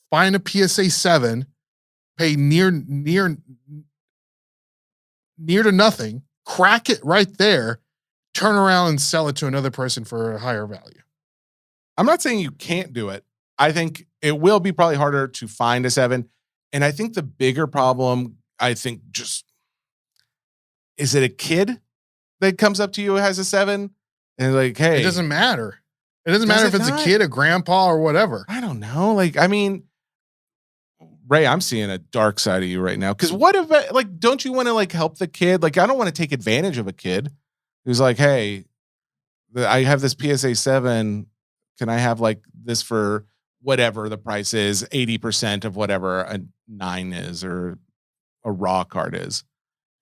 Speaker 3: find a PSA 7, pay near to nothing, crack it right there, turn around and sell it to another person for a higher value.
Speaker 4: I'm not saying you can't do it. I think it will be probably harder to find a 7. And I think the bigger problem, just is it a kid that comes up to you who has a 7 and like, hey,
Speaker 3: it doesn't matter. It doesn't matter if it's a kid, a grandpa, or whatever.
Speaker 4: I don't know. Like, I mean, Ray, I'm seeing a dark side of you right now. Because what if, like, don't you want to like help the kid? Like, I don't want to take advantage of a kid who's like, hey, I have this PSA 7. Can I have like this for whatever the price is, 80% of whatever a 9 is or a raw card is?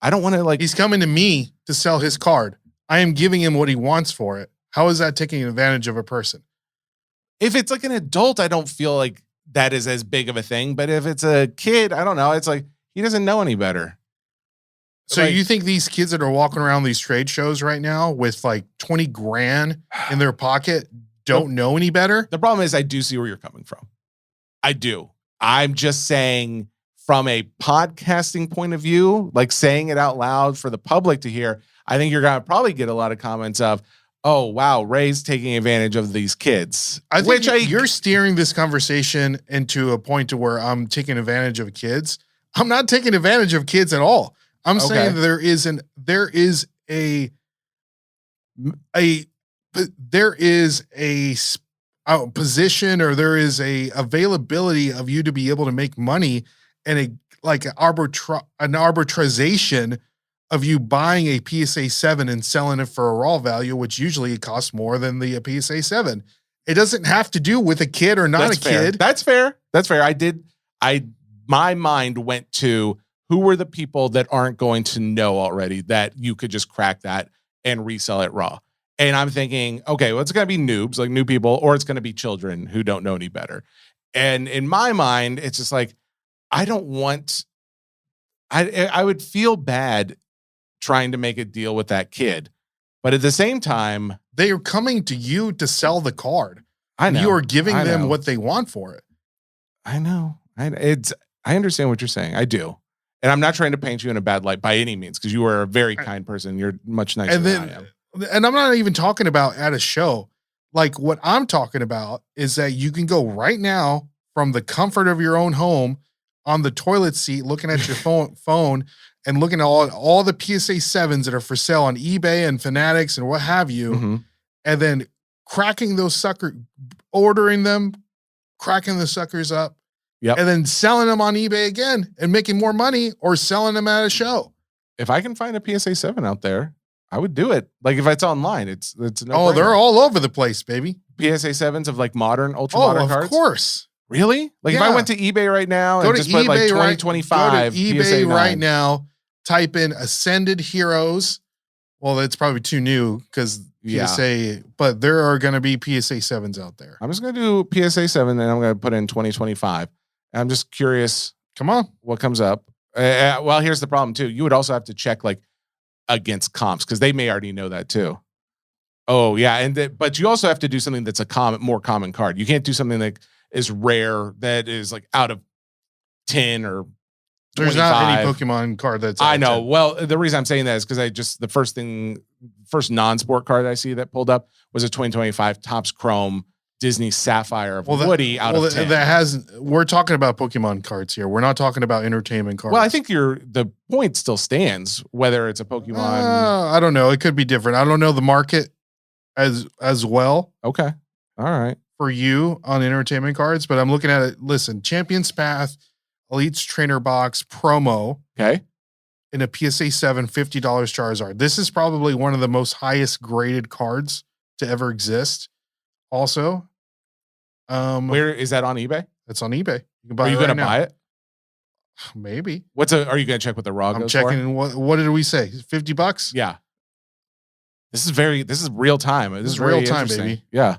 Speaker 4: I don't want to like.
Speaker 3: He's coming to me to sell his card. I am giving him what he wants for it. How is that taking advantage of a person?
Speaker 4: If it's like an adult, I don't feel like that is as big of a thing. But if it's a kid, I don't know. It's like he doesn't know any better.
Speaker 3: So you think these kids that are walking around these trade shows right now with like 20 grand in their pocket don't know any better?
Speaker 4: The problem is I do see where you're coming from. I do. I'm just saying from a podcasting point of view, like saying it out loud for the public to hear, I think you're going to probably get a lot of comments of, oh, wow, Ray's taking advantage of these kids.
Speaker 3: I think you're steering this conversation into a point to where I'm taking advantage of kids. I'm not taking advantage of kids at all. I'm saying there is a position, or there is a availability of you to be able to make money, and an arbitrization of you buying a PSA 7 and selling it for a raw value, which usually costs more than the PSA 7. It doesn't have to do with a kid or not kid.
Speaker 4: That's fair. That's fair. My mind went to who were the people that aren't going to know already that you could just crack that and resell it raw. And I'm thinking, okay, well, it's going to be noobs, like new people, or it's going to be children who don't know any better. And in my mind, it's just like, I would feel bad trying to make a deal with that kid. But at the same time,
Speaker 3: they are coming to you to sell the card.
Speaker 4: I know.
Speaker 3: You are giving them what they want for it.
Speaker 4: I know. I understand what you're saying. I do. And I'm not trying to paint you in a bad light by any means, because you are a very kind person. You're much nicer than I am.
Speaker 3: And I'm not even talking about at a show. Like, what I'm talking about is that you can go right now from the comfort of your own home on the toilet seat, looking at your phone and looking at all the PSA 7s that are for sale on eBay and Fanatics and what have you, and then cracking those ordering them, cracking the suckers up, and then selling them on eBay again and making more money, or selling them at a show.
Speaker 4: If I can find a PSA 7 out there, I would do it. Like, if it's online, it's no.
Speaker 3: Oh, they're all over the place, baby.
Speaker 4: PSA 7s of like modern, ultra modern cards.
Speaker 3: Of course.
Speaker 4: Really? Like, if I went to eBay right now and just put like 2025
Speaker 3: go to eBay right now, type in Ascended Heroes. Well, it's probably too new because PSA, but there are going to be PSA 7s out there.
Speaker 4: I'm just going to do PSA 7 and I'm going to put in 2025. I'm just curious.
Speaker 3: Come on.
Speaker 4: What comes up? Well, here's the problem too. You would also have to check like against comps, because they may already know that too. Oh yeah. But you also have to do something that's more common card. You can't do something that is rare, that is like out of 10 or 25.
Speaker 3: There's not any Pokemon card that's
Speaker 4: I know. 10. Well, the reason I'm saying that is because the first non-sport card I see that pulled up was a 2025 Topps Chrome Disney Sapphire of Woody out of 10.
Speaker 3: We're talking about Pokemon cards here. We're not talking about entertainment cards.
Speaker 4: Well, I think the point still stands, whether it's a Pokemon.
Speaker 3: I don't know. It could be different. I don't know the market as well.
Speaker 4: Okay. All right.
Speaker 3: For you on entertainment cards, but I'm looking at it. Listen, Champion's Path, Elite's Trainer Box promo.
Speaker 4: Okay.
Speaker 3: In a PSA 7, $50 Charizard. This is probably one of the most highest graded cards to ever exist. Also,
Speaker 4: where is that on eBay?
Speaker 3: It's on eBay. You can buy.
Speaker 4: Are you
Speaker 3: it
Speaker 4: going to
Speaker 3: now.
Speaker 4: buy it?
Speaker 3: Maybe.
Speaker 4: Are you going to check what the raw goes for?
Speaker 3: I'm checking. What did we say? $50?
Speaker 4: Yeah. This is real time. This is
Speaker 3: real time, baby.
Speaker 4: Yeah.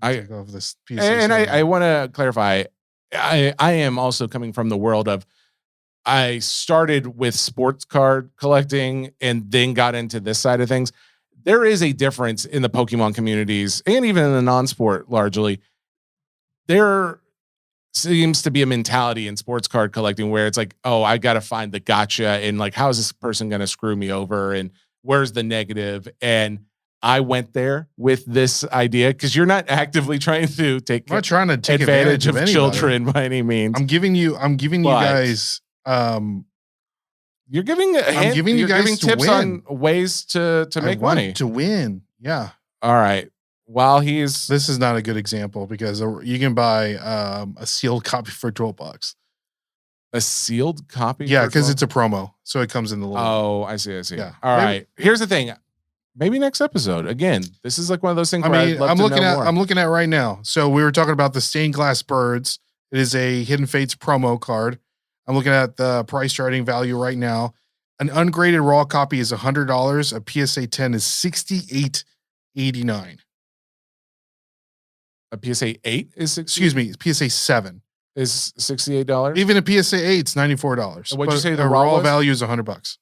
Speaker 3: Take off this PSA
Speaker 4: and I want to clarify. I am also coming from the world of, I started with sports card collecting and then got into this side of things. There is a difference in the Pokemon communities and even in the non-sport largely. There seems to be a mentality in sports card collecting where it's like, oh, I got to find the gotcha, and like, how is this person going to screw me over, and where's the negative? And I went there with this idea because you're not actively trying to take advantage of children by any means.
Speaker 3: I'm giving you guys.
Speaker 4: You're giving you guys tips on ways to make money.
Speaker 3: To win. Yeah.
Speaker 4: All right. While this
Speaker 3: is not a good example because you can buy a sealed copy for $12.
Speaker 4: A sealed copy?
Speaker 3: Yeah, because it's a promo. So it comes in the little.
Speaker 4: Oh, I see.
Speaker 3: Yeah.
Speaker 4: All right. Here's the thing. Maybe next episode. Again, this is like one of those things
Speaker 3: I'm looking at right now. So we were talking about the Stained Glass Birds. It is a Hidden Fates promo card. I'm looking at the price starting value right now. An ungraded raw copy is $100. A PSA 10 is $68.89.
Speaker 4: A PSA 8 is
Speaker 3: PSA 7
Speaker 4: is $68.
Speaker 3: Even a PSA 8 is $94.
Speaker 4: What'd you say the
Speaker 3: raw value is $100?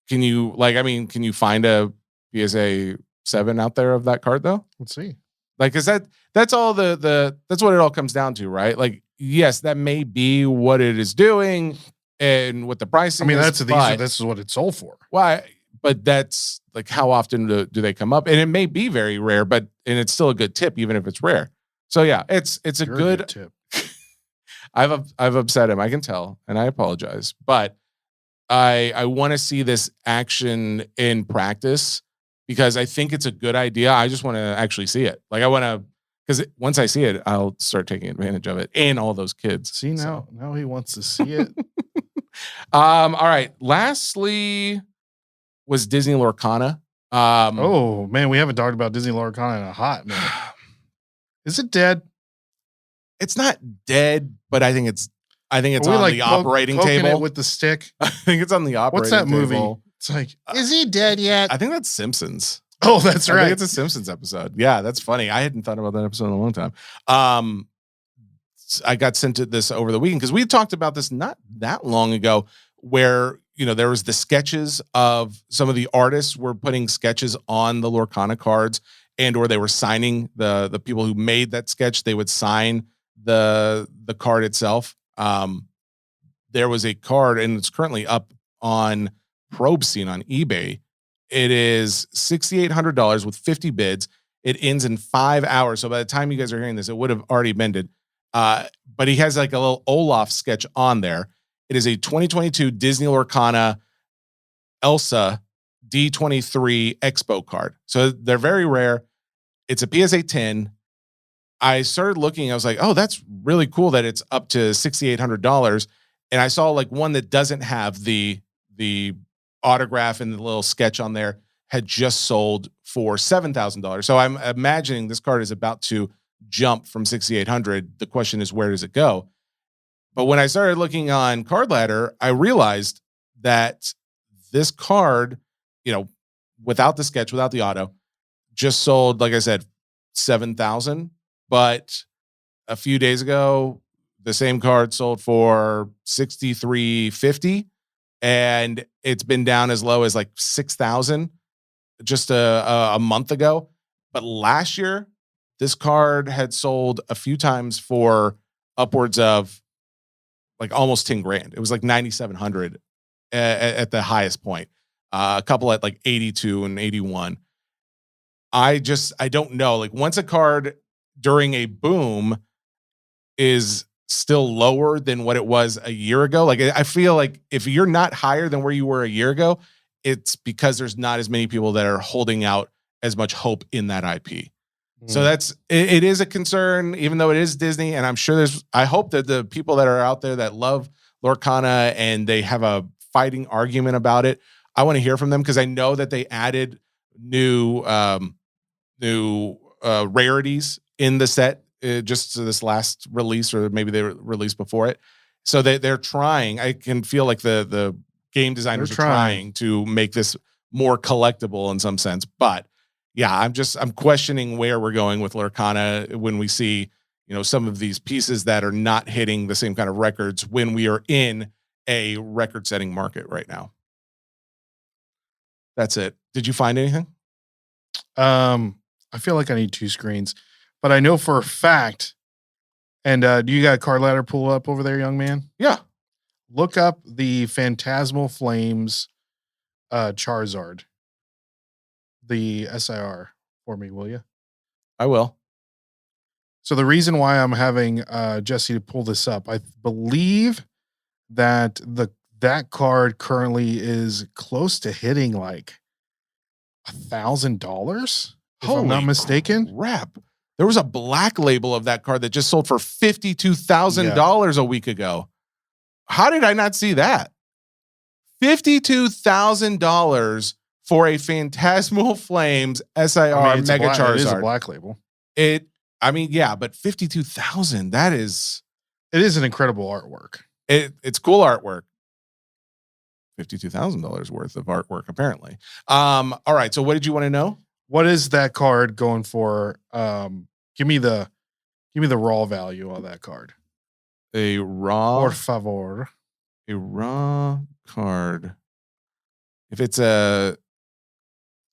Speaker 4: Can you find a PSA 7 out there of that card though?
Speaker 3: Let's see.
Speaker 4: Like, is that's all that's what it all comes down to, right? Like, yes, that may be what it is doing and what the pricing is.
Speaker 3: This is what it's sold for.
Speaker 4: Why? But that's like, how often do they come up? And it may be very rare, and it's still a good tip, even if it's rare. So yeah, it's a good
Speaker 3: tip.
Speaker 4: I've upset him. I can tell, and I apologize, but I want to see this action in practice because I think it's a good idea. I just want to actually see it. Like, I want to, because once I see it, I'll start taking advantage of it and all those kids.
Speaker 3: See, now he wants to see it.
Speaker 4: All right. Lastly was Disney Lorcana.
Speaker 3: Oh man, we haven't talked about Disney Lorcana in a hot minute. Is it dead?
Speaker 4: It's not dead, but I think it's on the operating table
Speaker 3: it with the stick.
Speaker 4: I think it's on the operating table.
Speaker 3: What's that movie? It's like, is he dead yet?
Speaker 4: I think that's Simpsons.
Speaker 3: Oh, that's right.
Speaker 4: I think it's a Simpsons episode. Yeah, that's funny. I hadn't thought about that episode in a long time. I got sent to this over the weekend because we talked about this not that long ago where, there was the sketches of some of the artists were putting sketches on the Lorcana cards or they were signing the people who made that sketch. They would sign the card itself. there was a card, and it's currently up on Probe Scene on eBay. It is $6,800 with 50 bids. It ends in 5 hours. So by the time you guys are hearing this, it would have already ended. But he has like a little Olaf sketch on there. It is a 2022 Disney Lorcana Elsa D23 Expo card. So they're very rare. It's a PSA 10. I started looking. I was like, oh, that's really cool that it's up to $6,800. And I saw like one that doesn't have the autograph and the little sketch on there had just sold for $7,000. So I'm imagining this card is about to jump from 6,800. The question is, where does it go? But when I started looking on Card Ladder, I realized that this card, without the sketch, without the auto, just sold, like I said, 7,000. But a few days ago, the same card sold for $6,350, and it's been down as low as like 6,000 just a month ago. But last year, this card had sold a few times for upwards of like almost 10 grand. It was like 9,700 at the highest point. A couple at like 82 and 81. I don't know. Like once a card during a boom is still lower than what it was a year ago. Like I feel like if you're not higher than where you were a year ago, it's because there's not as many people that are holding out as much hope in that IP. So it is a concern, even though it is Disney. And I'm sure I hope that the people that are out there that love Lorcana and they have a fighting argument about it, I want to hear from them, because I know that they added new rarities in the set just to this last release, or maybe they released before it. So they're trying. I can feel like the game designers are trying to make this more collectible in some sense. But yeah, I'm questioning where we're going with Lorcana when we see, some of these pieces that are not hitting the same kind of records when we are in a record-setting market right now. That's it. Did you find anything?
Speaker 3: I feel like I need 2 screens, but I know for a fact. And do you got a Card Ladder pull up over there, young man?
Speaker 4: Yeah.
Speaker 3: Look up the Phantasmal Flames Charizard, the SIR, for me, will you?
Speaker 4: I will.
Speaker 3: So the reason why I'm having Jesse to pull this up, I believe that that card currently is close to hitting like $1,000, if I'm not mistaken.
Speaker 4: Crap. There was a black label of that card that just sold for $52,000 a week ago. How did I not see that? $52,000 for a Phantasmal Flames SIR Mega Charizard. It
Speaker 3: is a black label.
Speaker 4: But 52,000, that is...
Speaker 3: It is an incredible artwork.
Speaker 4: It's cool artwork. $52,000 worth of artwork, apparently. All right, so what did you want to know?
Speaker 3: What is that card going for? Give me the raw value on that card.
Speaker 4: A raw...
Speaker 3: Por favor.
Speaker 4: A raw card. If it's a...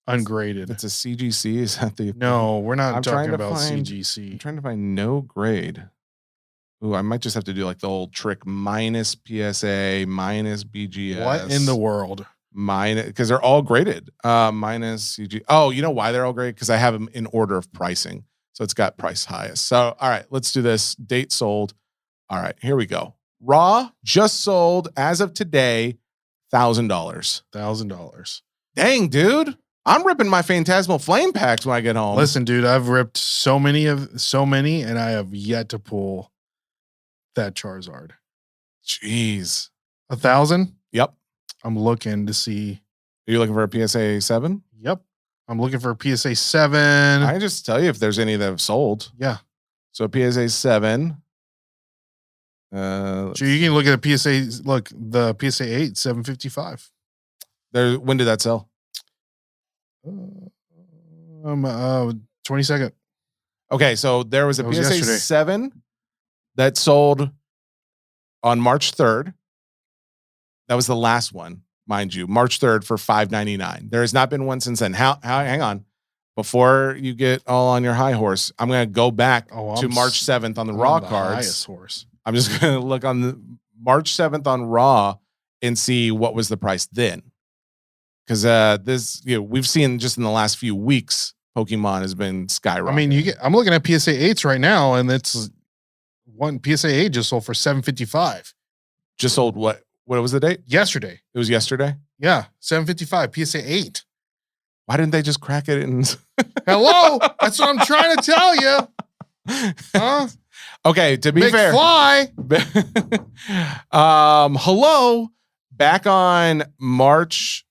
Speaker 3: Ungraded.
Speaker 4: If it's a CGC, is that the...
Speaker 3: No, we're not talking about CGC.
Speaker 4: I'm trying to find no grade. Ooh, I might just have to do like the old trick, minus PSA, minus BGS.
Speaker 3: What in the world?
Speaker 4: Minus, because they're all graded. Minus CG. Oh, you know why they're all graded? Because I have them in order of pricing. So it's got price highest. So, all right, let's do this. Date sold. All right, here we go. Raw just sold as of today, $1,000.
Speaker 3: $1,000.
Speaker 4: Dang, dude. I'm ripping my Phantasmal Flame packs when I get home.
Speaker 3: Listen, dude, I've ripped so many, and I have yet to pull that Charizard.
Speaker 4: Jeez.
Speaker 3: 1,000?
Speaker 4: Yep.
Speaker 3: I'm looking to see.
Speaker 4: Are you looking for a PSA 7?
Speaker 3: Yep. I'm looking for a PSA 7.
Speaker 4: I can just tell you if there's any that have sold.
Speaker 3: Yeah.
Speaker 4: So PSA 7.
Speaker 3: So you can look at a PSA. Look, the PSA 8, 755.
Speaker 4: When did that sell?
Speaker 3: 22nd.
Speaker 4: Okay, so there was a PSA
Speaker 3: yesterday.
Speaker 4: 7 that sold on March 3rd. That was the last one, mind you, March 3rd for $5.99. There has not been one since then. Hang on. Before you get all on your high horse, I'm going to go back to March 7th on the raw cards.
Speaker 3: Highest horse.
Speaker 4: I'm just going to look on March 7th on Raw and see what was the price then. Because this, we've seen just in the last few weeks, Pokemon has been skyrocketing.
Speaker 3: I mean, I'm looking at PSA 8s right now, and it's one PSA 8 just sold for $755.
Speaker 4: Just sold what? What was the date?
Speaker 3: Yesterday.
Speaker 4: It was yesterday?
Speaker 3: Yeah, $755 PSA 8.
Speaker 4: Why didn't they just crack it in?
Speaker 3: Hello? That's what I'm trying to tell you. Huh?
Speaker 4: Okay, to be fair.
Speaker 3: McFly.
Speaker 4: Hello. Back on March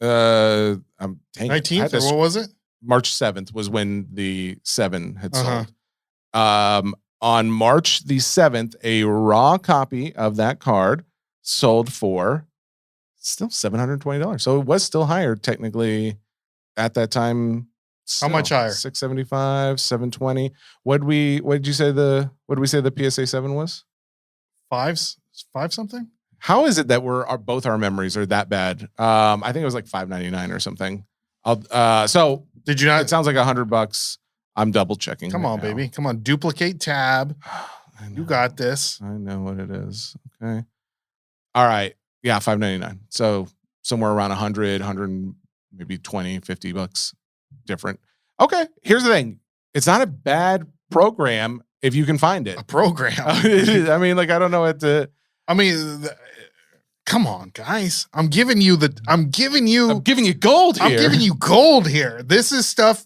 Speaker 3: 19th, or what was it?
Speaker 4: March 7th was when the 7 had sold. On March the 7th, a raw copy of that card sold for still $720. So it was still higher technically at that time.
Speaker 3: How much higher?
Speaker 4: $675, $720. What did we say the PSA 7 was?
Speaker 3: Five something?
Speaker 4: How is it that both our memories are that bad? I think it was like $599 or something. So
Speaker 3: did you not?
Speaker 4: It sounds like $100. I'm double checking.
Speaker 3: Come on, baby. Come on. Duplicate tab. You got this.
Speaker 4: I know what it is. Okay. All right. Yeah, $599. So somewhere around 100, maybe 20, $50 different. Okay. Here's the thing. It's not a bad program if you can find it.
Speaker 3: A program.
Speaker 4: I mean, like, I don't know what to.
Speaker 3: I mean, come on, guys. I'm giving you gold here.
Speaker 4: I'm giving you
Speaker 3: gold here. This is stuff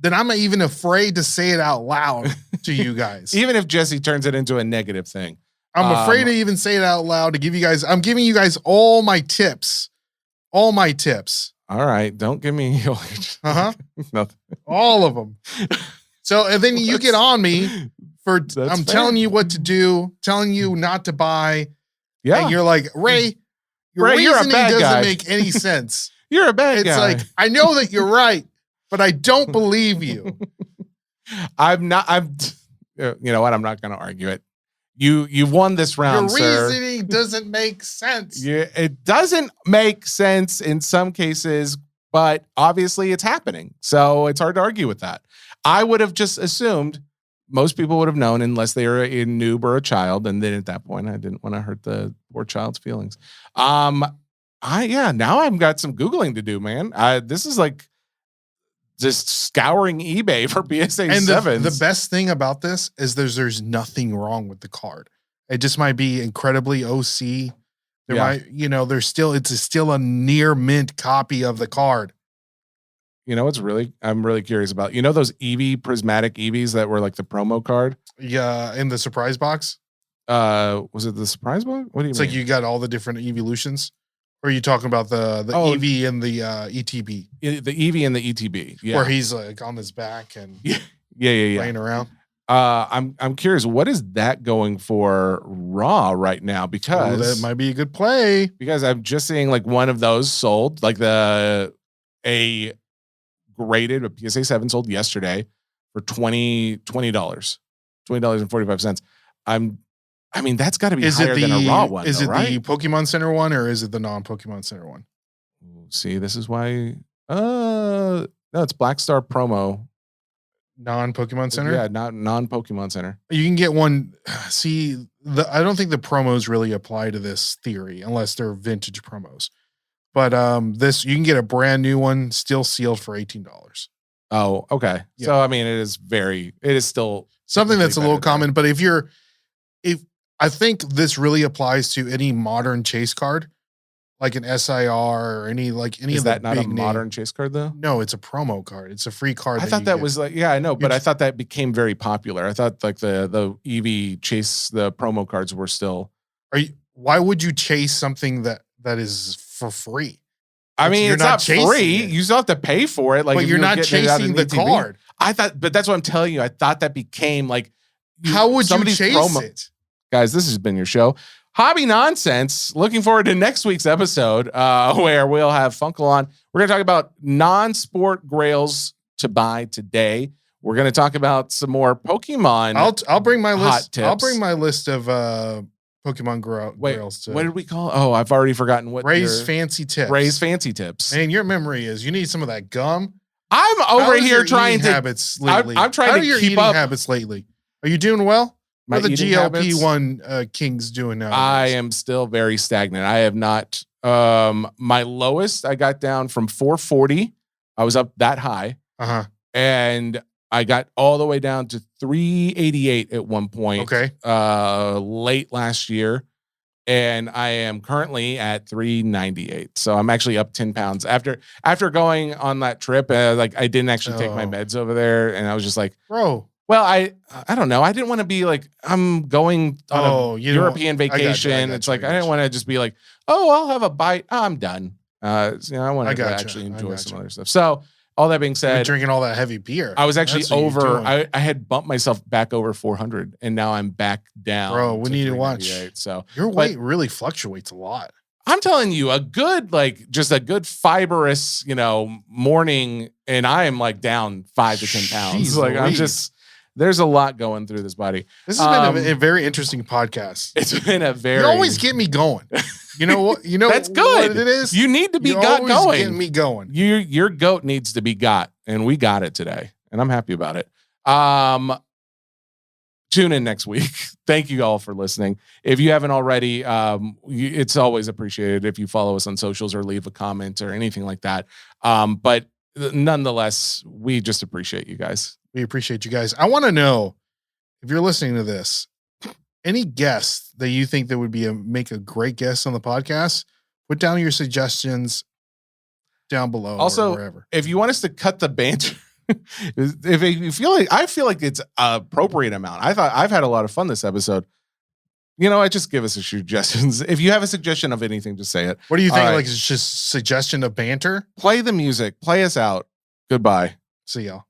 Speaker 3: that I'm not even afraid to say it out loud to you guys.
Speaker 4: Even if Jesse turns it into a negative thing.
Speaker 3: I'm afraid to even say it out loud to give you guys. I'm giving you guys all my tips. All my tips.
Speaker 4: All right. Don't give me.
Speaker 3: Nothing. All of them. So, and then you get on me for, I'm telling you what to do, telling you not to buy.
Speaker 4: Yeah.
Speaker 3: And you're like, Ray, your reasoning doesn't make any sense.
Speaker 4: You're a bad guy.
Speaker 3: It's like, I know that you're right, but I don't believe you.
Speaker 4: You know what? I'm not going to argue it. You won this round,
Speaker 3: Your reasoning doesn't make sense.
Speaker 4: Yeah, it doesn't make sense in some cases, but obviously it's happening. So it's hard to argue with that. I would have just assumed most people would have known unless they were a noob or a child. And then at that point, I didn't want to hurt the poor child's feelings. Now I've got some Googling to do, man. This is like just scouring eBay for PSA 7s.
Speaker 3: And the best thing about this is there's nothing wrong with the card. It just might be incredibly OC. It's still a near mint copy of the card.
Speaker 4: You know I'm really curious about. You know those Eevee prismatic Eevees that were like the promo card?
Speaker 3: Yeah, in the surprise box.
Speaker 4: Was it the surprise box? What do you mean?
Speaker 3: It's like you got all the different evolutions. Or are you talking about the Eevee and the ETB?
Speaker 4: The Eevee and the ETB. Yeah.
Speaker 3: Where he's like on his back and playing around.
Speaker 4: I'm curious, what is that going for Raw right now? Because
Speaker 3: that might be a good play.
Speaker 4: Because I'm just seeing like one of those sold, like a graded, a PSA 7 sold yesterday for $20.45. I mean, that's got to be higher than a Raw one.
Speaker 3: Is it
Speaker 4: right?
Speaker 3: the Pokemon Center one or is it the non-Pokemon Center one?
Speaker 4: See, this is why. No, it's Black Star promo.
Speaker 3: Non-Pokemon Center?
Speaker 4: Yeah, not non-Pokemon Center.
Speaker 3: You can get one. See, I don't think the promos really apply to this theory unless they're vintage promos. But you can get a brand new one, still sealed for $18.
Speaker 4: Oh, okay. Yeah. So I mean, it is still
Speaker 3: something that's a little common. But if I think this really applies to any modern chase card, like an SIR or any
Speaker 4: is
Speaker 3: of
Speaker 4: that
Speaker 3: the
Speaker 4: not
Speaker 3: big
Speaker 4: a modern chase card though?
Speaker 3: No, it's a promo card. It's a free card.
Speaker 4: I thought that was like, yeah, I know, but I thought that became very popular. I thought like the Eevee chase, the promo cards were still.
Speaker 3: Why would you chase something that is for free?
Speaker 4: I mean, it's not free. You still have to pay for it. Like,
Speaker 3: but you're not chasing the card.
Speaker 4: I thought, but that's what I'm telling you. I thought that became like,
Speaker 3: how would you chase it?
Speaker 4: Guys, this has been your show. Hobby Nonsense. Looking forward to next week's episode where we'll have Funkle on. We're going to talk about non-sport grails to buy today. We're going to talk about some more Pokemon.
Speaker 3: I'll bring my list.
Speaker 4: Tips.
Speaker 3: I'll bring my list of Pokemon grails.
Speaker 4: What did we call? Oh, I've already forgotten what.
Speaker 3: Ray's fancy tips.
Speaker 4: Ray's fancy tips.
Speaker 3: Man, your memory is. You need some of that gum.
Speaker 4: I'm over here trying to
Speaker 3: habits lately.
Speaker 4: I'm trying to keep up.
Speaker 3: Habits lately. Are you doing well? What are the
Speaker 4: eating habits.
Speaker 3: GLP-1 kings doing now?
Speaker 4: I am still very stagnant. I have not. My lowest, I got down from 440. I was up that high. And I got all the way down to 388 at one point.
Speaker 3: Okay.
Speaker 4: Late last year. And I am currently at 398. So I'm actually up 10 pounds after going on that trip. Like I didn't actually take my meds over there. And I was just like,
Speaker 3: bro.
Speaker 4: Well, I don't know. I didn't want to be like, I'm going on a European vacation. It's like, I didn't want to just be like, oh, I'll have a bite. Oh, I'm done. I wanted to actually enjoy some other stuff. So all that being said,
Speaker 3: drinking all that heavy beer.
Speaker 4: I was actually over. I had bumped myself back over 400, and now I'm back down.
Speaker 3: Bro, we need to watch.
Speaker 4: So
Speaker 3: your weight really fluctuates a lot.
Speaker 4: I'm telling you, a good fibrous, morning, and I am like down 5 to 10 pounds.
Speaker 3: Jeez,
Speaker 4: I'm just. There's a lot going through this body.
Speaker 3: This has been a very interesting podcast.
Speaker 4: It's been a very.
Speaker 3: You always get me going. You know what? You know
Speaker 4: that's good.
Speaker 3: What it is.
Speaker 4: You need to be
Speaker 3: You're
Speaker 4: got
Speaker 3: always
Speaker 4: going.
Speaker 3: Getting me going.
Speaker 4: Your goat needs to be got, and we got it today, and I'm happy about it. Tune in next week. Thank you all for listening. If you haven't already, it's always appreciated if you follow us on socials or leave a comment or anything like that. But nonetheless, we just appreciate you guys.
Speaker 3: We appreciate you guys. I want to know, if you're listening to this, any guests that you think that would make a great guest on the podcast, put down your suggestions down below.
Speaker 4: Also,
Speaker 3: or wherever.
Speaker 4: If you want us to cut the banter, if you feel like, I feel like it's appropriate amount. I've had a lot of fun this episode. Just give us a suggestions. If you have a suggestion of anything, just say it.
Speaker 3: What do you think? Like, it's just suggestion of banter?
Speaker 4: Play the music. Play us out. Goodbye.
Speaker 3: See y'all.